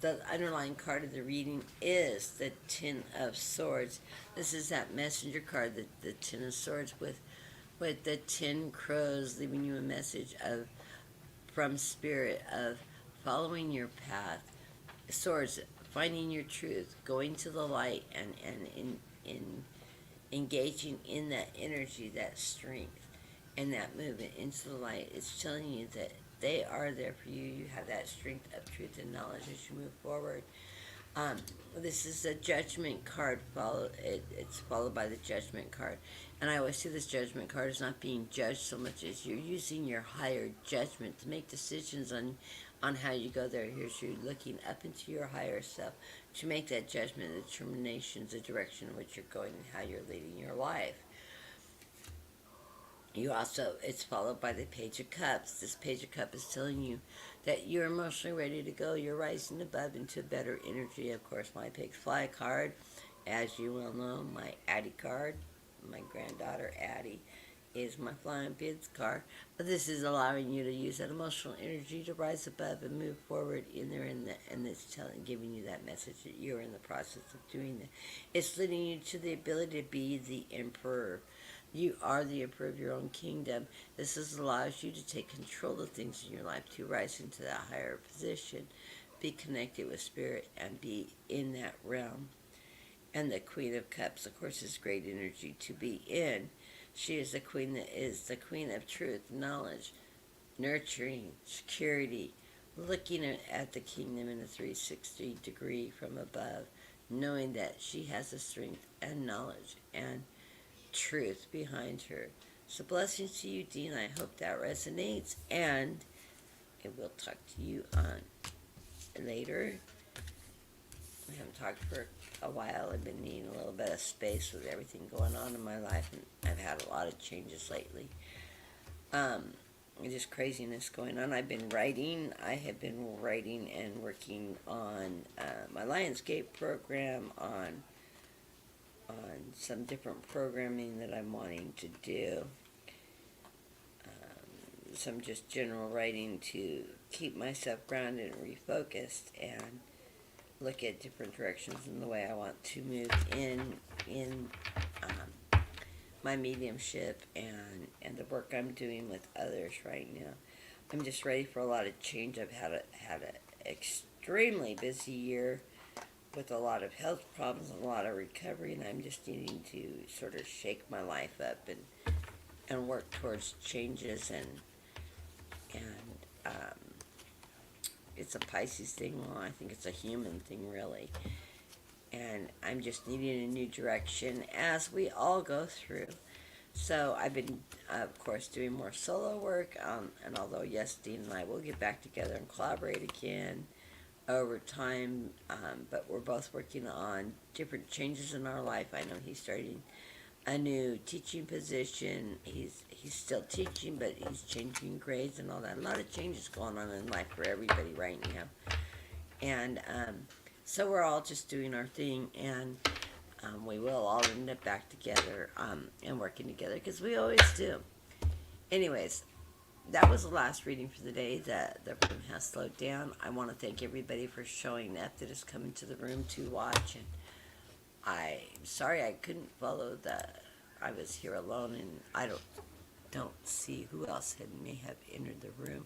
The underlying card of the reading is the Ten of Swords. This is that messenger card, the Ten of Swords with the 10 crows leaving you a message of from spirit of following your path. Swords, finding your truth, going to the light, and in engaging in that energy, that strength, and that movement into the light. It's telling you that they are there for you. You have that strength of truth and knowledge as you move forward. Um, this is a judgment card. It's followed by the judgment card, and I always see this judgment card as not being judged so much as you're using your higher judgment to make decisions on how you go there. Here's you looking up into your higher self to make that judgment, the determinations, the direction in which you're going, and how you're leading your life. You also, it's followed by the Page of Cups. This Page of Cups is telling you that you're emotionally ready to go. You're rising above into better energy. Of course, my Pigs Fly card, as you well know, my Addie card, my granddaughter Addie, is my Flying Pigs card. But this is allowing you to use that emotional energy to rise above and move forward in there, and it's giving you that message that you're in the process of doing that. It's leading you to the ability to be the emperor. You are the emperor of your own kingdom. Allows you to take control of things in your life, to rise into that higher position, be connected with spirit, and be in that realm. And the Queen of Cups, of course, is great energy to be in. She is the queen that is the queen of truth, knowledge, nurturing, security, looking at the kingdom in a 360 degree from above, knowing that she has the strength and knowledge and truth behind her. So blessings to you, Dean. I hope that resonates, and I will talk to you on later. We haven't talked for a while. I've been needing a little bit of space with everything going on in my life, and I've had a lot of changes lately. Just craziness going on. I've been writing. I have been writing and working on my Lionsgate program, on some different programming that I'm wanting to do. Some just general writing to keep myself grounded and refocused and look at different directions in the way I want to move in my mediumship and the work I'm doing with others right now. I'm just ready for a lot of change. I've had an extremely busy year with a lot of health problems and a lot of recovery, and I'm just needing to sort of shake my life up and work towards changes and it's a Pisces thing. Well, I think it's a human thing, really. And I'm just needing a new direction as we all go through. So I've been, of course, doing more solo work. And although, yes, Dean and I will get back together and collaborate again over time, but we're both working on different changes in our life. I know he's starting a new teaching position. He's still teaching, but he's changing grades and all that. A lot of changes going on in life for everybody right now. And so we're all just doing our thing, and we will all end up back together and working together, because we always do. Anyways, that was the last reading for the day. The room has slowed down. I want to thank everybody for showing up that has come into the room to watch, and I'm sorry I couldn't follow I was here alone, and I don't see who else may have entered the room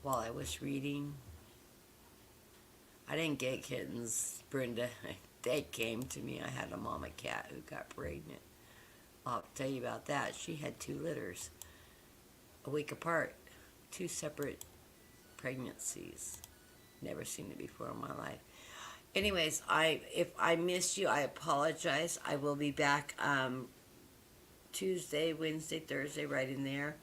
while I was reading. I didn't get kittens, Brenda. They came to me. I had a mama cat who got pregnant. I'll tell you about that. She had 2 litters, a week apart, 2 separate pregnancies. Never seen it before in my life. Anyways, if I missed you, I apologize. I will be back Tuesday, Wednesday, Thursday, right in there.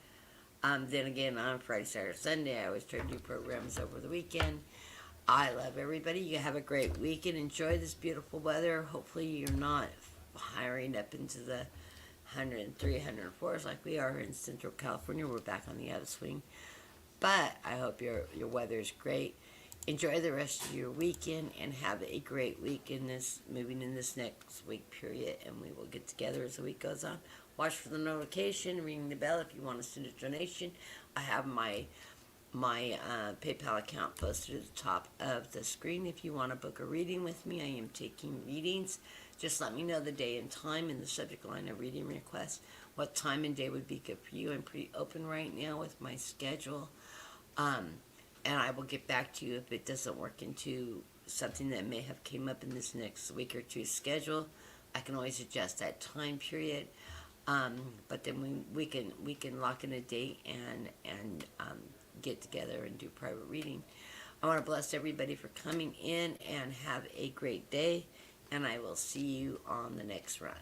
Then again, on Friday, Saturday, Sunday, I always try to do programs over the weekend. I love everybody. You have a great weekend. Enjoy this beautiful weather. Hopefully you're not hiring up into the 103, 104s like we are in Central California. We're back on the upswing. But I hope your weather is great. Enjoy the rest of your weekend and have a great week in this moving in this next week period. And we will get together as the week goes on. Watch for the notification, ring the bell if you want to send a donation. I have my PayPal account posted at the top of the screen. If you want to book a reading with me, I am taking readings. Just let me know the day and time in the subject line of reading request. What time and day would be good for you? I'm pretty open right now with my schedule. And I will get back to you if it doesn't work into something that may have came up in this next week or two schedule. I can always adjust that time period. But then we can lock in a date and get together and do private reading. I want to bless everybody for coming in and have a great day. And I will see you on the next run.